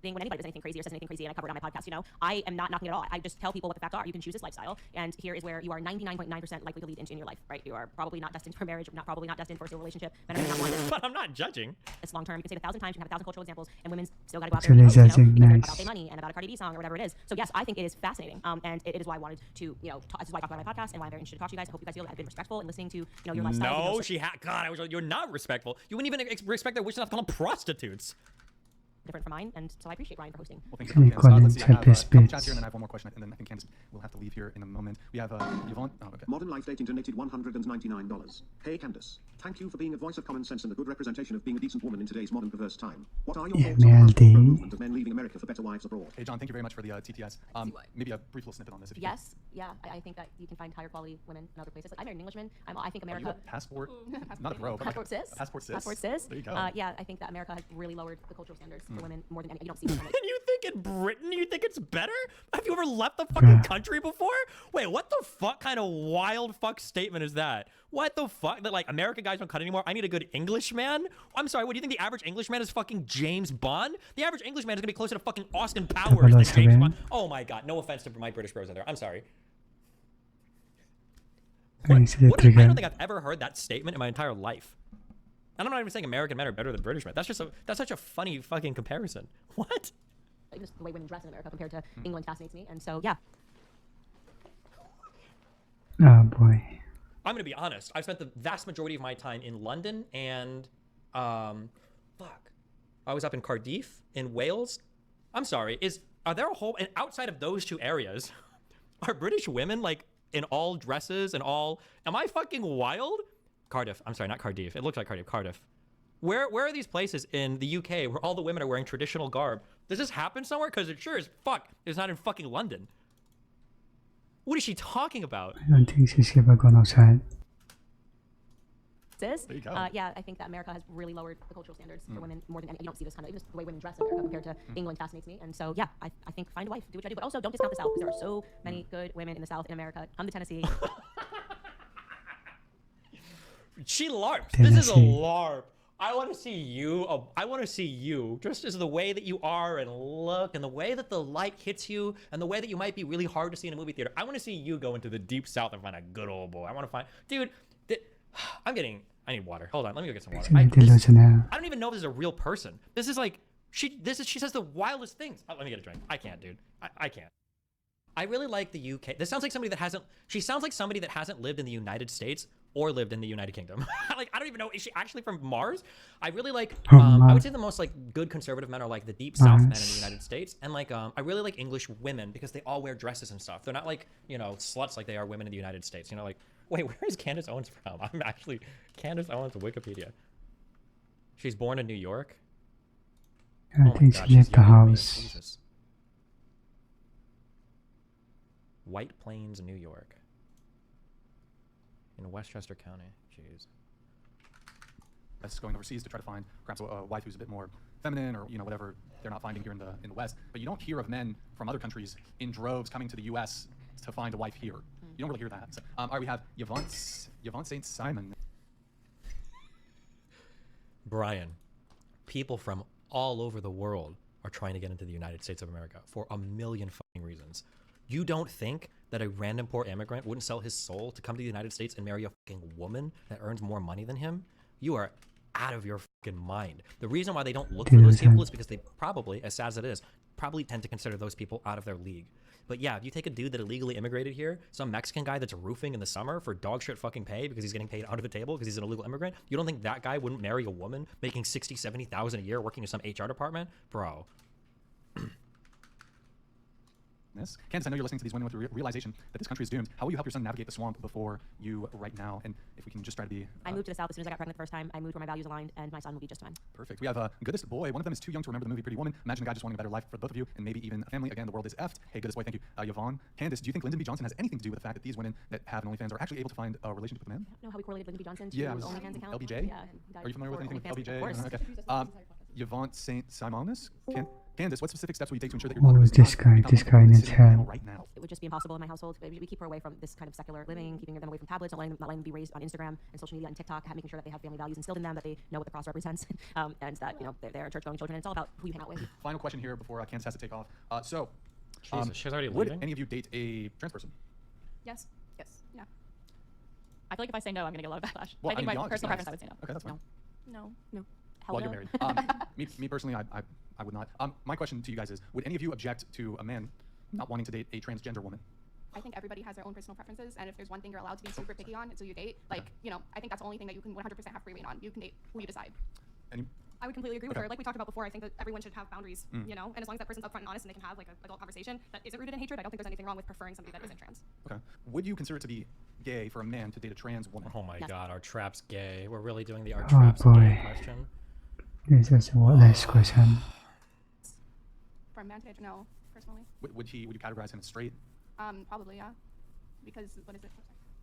when anybody does anything crazy or says anything crazy, and I cover it on my podcast, you know, I am not knocking it at all. I just tell people what the facts are. You can choose this lifestyle, and here is where you are 99.9% likely to lead into in your life, right? You are probably not destined for marriage, probably not destined for a stable relationship. Men are not want this. but I'm not judging. It's long term. You can say it 1,000 times. You can have 1,000 cultural examples, and women's still got to go out So there and he's post, you know, judging, because they're nice. about their money and about a Cardi B song or whatever it is. So yes, I think it is fascinating, and it is why I wanted to, you know, this is why I talk about my podcast and why I'm very interested to talk to you guys. I hope you guys feel that I've been respectful in listening to, you know, your lifestyle. No, God, you're not respectful. You wouldn't even respect their wish not to call them prostitutes. Different from mine, and so I appreciate Ryan for hosting. Well, thanks Can you for coming, call Candace. him Let's see, I have Tempest a couple Bits? chats here, and then I have one more question, and then I think Candace will have to leave here in a moment. We have Yvonne. Oh, okay. Modern Life Dating donated $199. Hey Candace, thank you for being a voice of common sense and a good representation of being a decent woman in today's modern perverse time. What are your Yeah, thoughts on the man, pro dude. movement of men leaving America for better wives abroad? Hey, John, thank you very much for the TTS. Maybe a brief little snippet on this. If you Yes, yeah, I think that you can find higher quality women in other places. Like, I married an Englishman. I think could. Are you America. a passport? Not a bro, but Passport cis. Passport cis. Passport cis. There you go. Yeah, I think that America has really lowered the cultural standards for women more than any. You don't see women like And you think in Britain you think it's better? Have you ever left the fucking country before? Wait, what the fuck kind of wild fuck statement is that? What the fuck? That like American guys don't cut anymore? I need a good Englishman? I'm sorry, what do you think the average Englishman is fucking James Bond? The average Englishman is gonna be closer to fucking Austin Powers than James Bond. Oh my god, no offense to my British bros out there. I'm sorry. I don't think I've ever heard that statement in my entire life. And I'm not even saying American men are better than British men. That's such a funny fucking comparison. What? just the way women dress in America compared to England fascinates me, and so yeah. Oh boy. I'm gonna be honest. I've spent the vast majority of my time in London and, fuck. I was up in Cardiff in Wales. I'm sorry. Are there a whole, and outside of those two areas, are British women like in all dresses and all? Am I fucking wild? Cardiff. I'm sorry, not Cardiff. It looks like Cardiff. Cardiff. Where are these places in the UK where all the women are wearing traditional garb? Does this happen somewhere? Because it sure as fuck is not in fucking London. What is she talking about? I don't think she's ever gone outside. There you go. Yeah, I think that America has really lowered the cultural standards for women more than any. You don't see this kind of, even just the way women dress in America compared to England fascinates me. And so, yeah, I think find a wife, do what you gotta do. But also, don't discount the South, because there are so many good women in the South in America. Come to Tennessee. She LARPs. This is a LARP. I want to see you. I want to see you just as the way that you are and look and the way that the light hits you and the way that you might be really hard to see in a movie theater. I want to see you go into the deep South and find a good old boy. I want to find, dude. I need water. Hold on, let me go get some water. I don't even know if this is a real person. This is like she says the wildest things. Let me get a drink. I can't, dude. I can't. I really like the UK. This sounds like somebody that hasn't. She sounds like somebody that hasn't lived in the United States or lived in the United Kingdom. Like, I don't even know. Is she actually from Mars? I really like. I would say the most like good conservative men are like the deep South men in the United States, and like I really like English women because they all wear dresses and stuff. They're not like sluts like they are women in the United States. Like, wait, where is Candace Owens from? I'm actually Candace Owens Wikipedia. She's born in New York. I think she left the house. Jesus. White Plains, New York. In Westchester County. Jeez. That's going overseas to try to find perhaps a wife who's a bit more feminine or whatever they're not finding here in the West. But you don't hear of men from other countries in droves coming to the U.S. to find a wife here. You don't really hear that. So, all right, we have Yvonne St. Simon. Brian, people from all over the world are trying to get into the United States of America for a million fucking reasons. You don't think that a random poor immigrant wouldn't sell his soul to come to the United States and marry a fucking woman that earns more money than him? You are out of your fucking mind. The reason why they don't look for those people is because they probably, as sad as it is, probably tend to consider those people out of their league. But yeah, if you take a dude that illegally immigrated here, some Mexican guy that's roofing in the summer for dog shit fucking pay because he's getting paid under the table because he's an illegal immigrant, you don't think that guy wouldn't marry a woman making $60,000, $70,000 a year working in some HR department? Bro. Candace, I know you're listening to these women with the realization that this country is doomed. How will you help your son navigate the swamp before you right now? And if we can just try to be... I moved to the South as soon as I got pregnant the first time. I moved where my values aligned, and my son will be just fine. Perfect. We have Goodest Boy. One of them is too young to remember the movie Pretty Woman. Imagine a guy just wanting a better life for both of you and maybe even a family. Again, the world is effed. Hey, Goodest Boy, thank you. Yvonne, Candace, do you think Lyndon B. Johnson has anything to do with the fact that these women that have an OnlyFans are actually able to find a relationship with a man? I don't know how we correlated Lyndon B. Johnson to OnlyFans account. LBJ? Yeah. Are you familiar with anything with LBJ? Of course. Okay. Yvonne St. Simonis? Candace, what specific steps will you take to ensure that your Oh, daughter this guy in the chat. right now? It would just be impossible in my household. We keep her away from this kind of secular living, keeping them away from tablets, not letting them be raised on Instagram and social media and TikTok, making sure that they have family values instilled in them, that they know what the cross represents, and that they're church-going children. And it's all about who you hang out with. Final question here before Candace has to take off. Jesus, she's already would leaving? any of you date a trans person? Yes. Yes. Yeah. I feel like if I say no, I'm gonna get a lot of backlash. Well, I think I mean, my be personal honest, preference, I would say no. Okay, that's fine. No. No. Hell Well, no. you're married. Me personally, I would not. My question to you guys is, would any of you object to a man not wanting to date a transgender woman? I think everybody has their own personal preferences, and if there's one thing you're allowed to be super picky on, it's who you date. Like, I think that's the only thing that you can 100% have free reign on. You can date who you decide. Any? I would completely agree with Okay. her. Like we talked about before, I think that everyone should have boundaries, Mm. and as long as that person's upfront and honest and they can have like an adult conversation that isn't rooted in hatred, I don't think there's anything wrong with preferring somebody that isn't trans. Okay. Would you consider it to be gay for a man to date a trans woman? Oh my god, our trap's gay. We're really doing the our Oh trap's boy. gay question. This is what next question. For a man to date, no, personally. Would you categorize him as straight? Probably, yeah. Because what is it?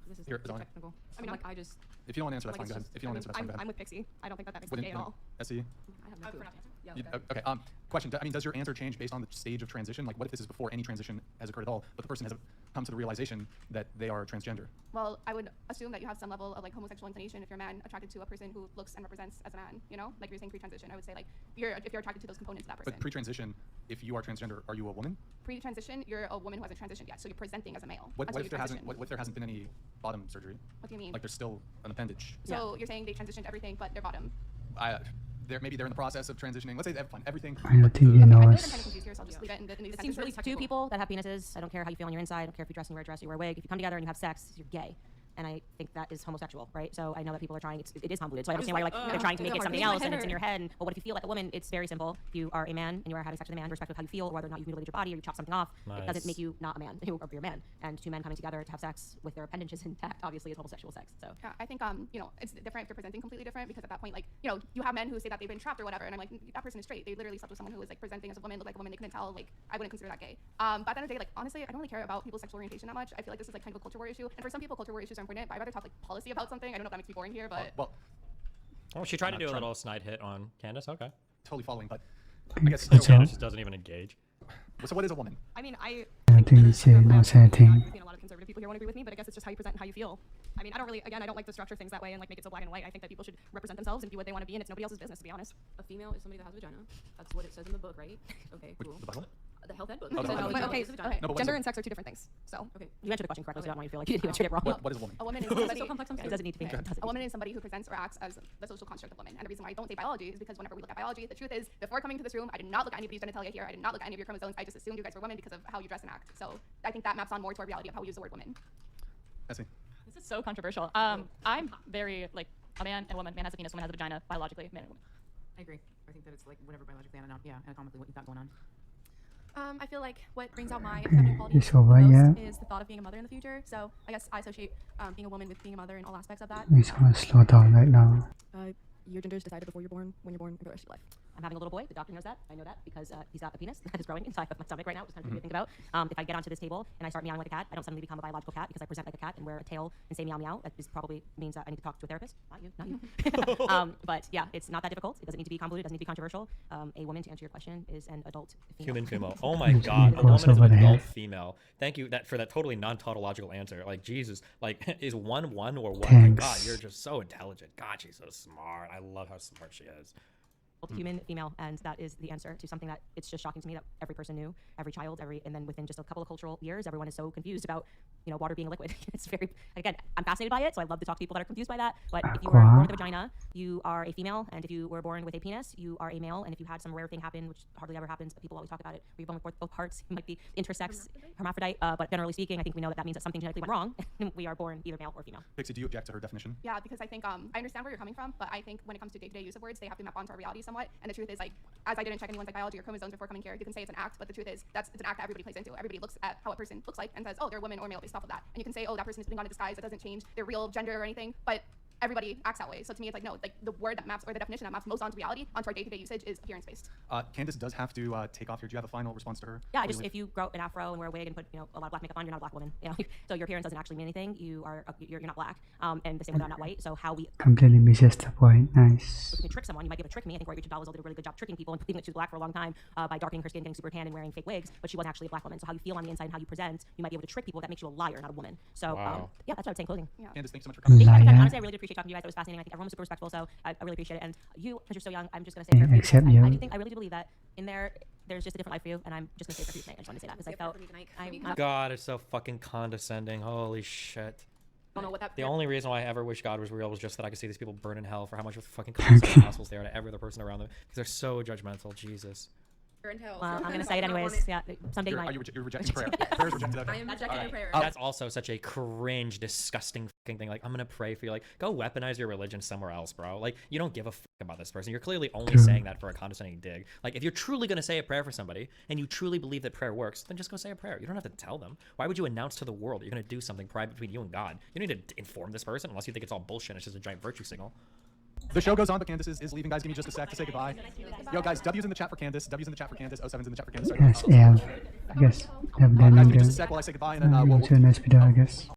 This is Here, too Zoe. technical. I mean, like I just. If you don't want to answer, that's like, fine. Go it's ahead. If you don't want to answer, that's fine. Go ahead. I'm with Pixie. I don't think that makes it Wouldn't- gay at all. SE? I have no clue. Yeah. Okay. Question. I mean, does your answer change based on the stage of transition? Like, what if this is before any transition has occurred at all, but the person has come to the realization that they are transgender? Well, I would assume that you have some level of like homosexual inclination if you're a man attracted to a person who looks and represents as a man. Like you're saying pre-transition. I would say like if you're attracted to those components of that person. But pre-transition, if you are transgender, are you a woman? Pre-transition, you're a woman who hasn't transitioned yet, so you're presenting as a male. What until if you there hasn't? transition. What if there hasn't been any bottom surgery? What do you mean? Like there's still an appendage. So you're saying they transitioned everything but their bottom. Maybe they're in the process of transitioning. Let's say they have everything. I don't think you I know feel like I'm us. kind of confused here, so I'll just leave it in the It seems sentences. really two people that have penises. I don't care how you feel on your inside. I don't care if you dress and you wear a dress or you wear a wig. If you come together and you have sex, you're gay. And I think that is homosexual, right? So I know that people are trying, it is convoluted. So I understand why you're like, they're trying to make it something else and it's in your head. But what if you feel like a woman? It's very simple. If you are a man and you are having sex with a man, irrespective of how you feel or whether or not you mutilated your body or you chop something off, it doesn't make you not a man. Or you're a man. And two men coming together to have sex with their appendages intact, obviously, is homosexual sex. So Yeah, I think it's different if you're presenting completely different because at that point, like, you have men who say that they've been trapped or whatever, and I'm like, that person is straight. They literally slept with someone who was like presenting as a woman, looked like a woman. They couldn't tell. Like, I wouldn't consider that gay. But at the end of the day, like, honestly, I don't really care about people's sexual orientation that much. I feel like this is like kind of a culture war issue, and for some people, culture war issues are important. But I'd rather talk like policy about something. I don't know if that makes me boring here, but Oh, she tried to do a little snide hit on Candace. Okay. Totally following, but I guess That's all. Candace just doesn't even engage. So what is a woman? I mean, I don't think it's not saying anything. a lot of conservative people here won't agree with me, but I guess it's just how you present and how you feel. I mean, I don't like to structure things that way and like make it so black and white. I think that people should represent themselves and be what they want to be, and it's nobody else's business, to be honest. A female is somebody that has a vagina. That's what it says in the book, right? Okay, cool. The Bible? The health ed book. Oh, the health ed book. Okay, No, but gender what's and sex are two different things. So Okay. you answered the question correctly, so I don't want you to feel like you answered it wrong. What is a woman? a woman is somebody. so complex, I'm It doesn't need to be. Okay. A woman is somebody who presents or acts as the social construct of woman. And the reason why I don't say biology is because whenever we look at biology, the truth is, before coming to this room, I did not look at anybody's genitalia here. I did not look at any of your chromosomes. I just assumed you guys were women because of how you dress and act. So I think that maps on more to our reality of how we use the word woman. I see. This is so controversial. I'm very like a man and a woman. Man has a penis, woman has a vagina. Biologically, man and woman. I agree. I think that it's like whatever biologically anatomically what you've got going on. I feel like what brings out my feminine qualities It's over, yeah. is the thought of being a mother in the future. So I guess I associate being a woman with being a mother in all aspects of that. We just want to slow down right now. Your gender is decided before you're born, when you're born, and for the rest of your life. I'm having a little boy. The doctor knows that. I know that because he's got a penis that is growing inside of my stomach right now, which is kind of creepy to think about. If I get onto this table and I start meowing like a cat, I don't suddenly become a biological cat because I present like a cat and wear a tail and say meow meow. That is probably means that I need to talk to a therapist. Not you, not you. But yeah, it's not that difficult. It doesn't need to be convoluted. It doesn't need to be controversial. A woman, to answer your question, is an adult female. Human female. Oh my god, a woman is an adult female. Thank you for that totally non-tautological answer. Like, Jesus, like, is one or what? My god, you're just so intelligent. God, she's so smart. I love how smart she is. Human, female, and that is the answer to something that it's just shocking to me that every person knew, every child, and then within just a couple of cultural years, everyone is so confused about, water being a liquid. It's very, again, I'm fascinated by it, so I love to talk to people that are confused by that. But if you were born with a vagina, you are a female, and if you were born with a penis, you are a male. And if you had some rare thing happen, which hardly ever happens, but people always talk about it, where you're born with both parts, you might be intersex, hermaphrodite. But generally speaking, I think we know that means that something genetically went wrong. We are born either male or female. Pixie, do you object to her definition? Yeah, because I think I understand where you're coming from, but I think when it comes to day-to-day use of words, they have to map onto our reality somewhat. And the truth is, like, as I didn't check anyone's biology or chromosomes before coming here, you can say it's an act, but the truth is it's an act that everybody plays into. Everybody looks at how a person looks like and says, oh, they're woman or male based off of that. And you can say, oh, that person is putting on a disguise. That doesn't change their real gender or anything, but everybody acts that way. So to me, it's like, no, like the word that maps, or the definition that maps most onto reality, onto our day-to-day usage, is appearance-based. Candace does have to take off here. Do you have a final response to her? Yeah, if you grow an afro and wear a wig and put a lot of black makeup on, you're not a black woman. So your appearance doesn't actually mean anything. You're not black. And the same way I'm not white. So how we completely misses the point. Nice. You can trick someone. You might be able to trick me. I think Rachel Dolezal did a really good job tricking people and believing that she was black for a long time by darkening her skin, getting super tan, and wearing fake wigs. But she wasn't actually a black woman. So how you feel on the inside and how you present, you might be able to trick people. That makes you a liar, not a woman. So yeah, that's what I would say in closing. Yeah. Candace, thanks so much for coming. Honestly, I really did appreciate talking to you guys. It was fascinating. I think everyone was super respectful, so I really appreciate it. And you, because you're so young, I'm just going to say a prayer for you. I really do believe that in there's just a different life for you, and I'm just going to say a prayer for you tonight. I just want to say that because I felt God, it's so fucking condescending. Holy shit. I don't know what that. The only reson why I ever wish God was real was just that I could see these people burn in hell for how much of fucking condescending assholes they are to every other person around them, because they're so judgmental. Jesus. Well, I'm going to say it anyways. Yeah, someday you might. You're rejecting prayer. Prayer is rejected. Okay. I am rejecting prayer. That's also such a cringe, disgusting fucking thing. Like, I'm gonna pray for you. Like, go weaponize your religion somewhere else, bro. Like, you don't give a fuck about this person. You're clearly only saying that for a condescending dig. Like, if you're truly gonna say a prayer for somebody and you truly believe that prayer works, then just go say a prayer. You don't have to tell them. Why would you announce to the world that you're gonna do something private between you and God? You don't need to inform this person unless you think it's all bullshit. It's just a giant virtue signal. The show goes on, but Candace is leaving. Guys, give me just a sec to say goodbye. Yo, guys, W's in the chat for Candace. W's in the chat for Candace. 07's in the chat for Candace. Yes, yeah. I guess. Guys, give me just a sec while I say goodbye, and then we'll to a nice video, I guess.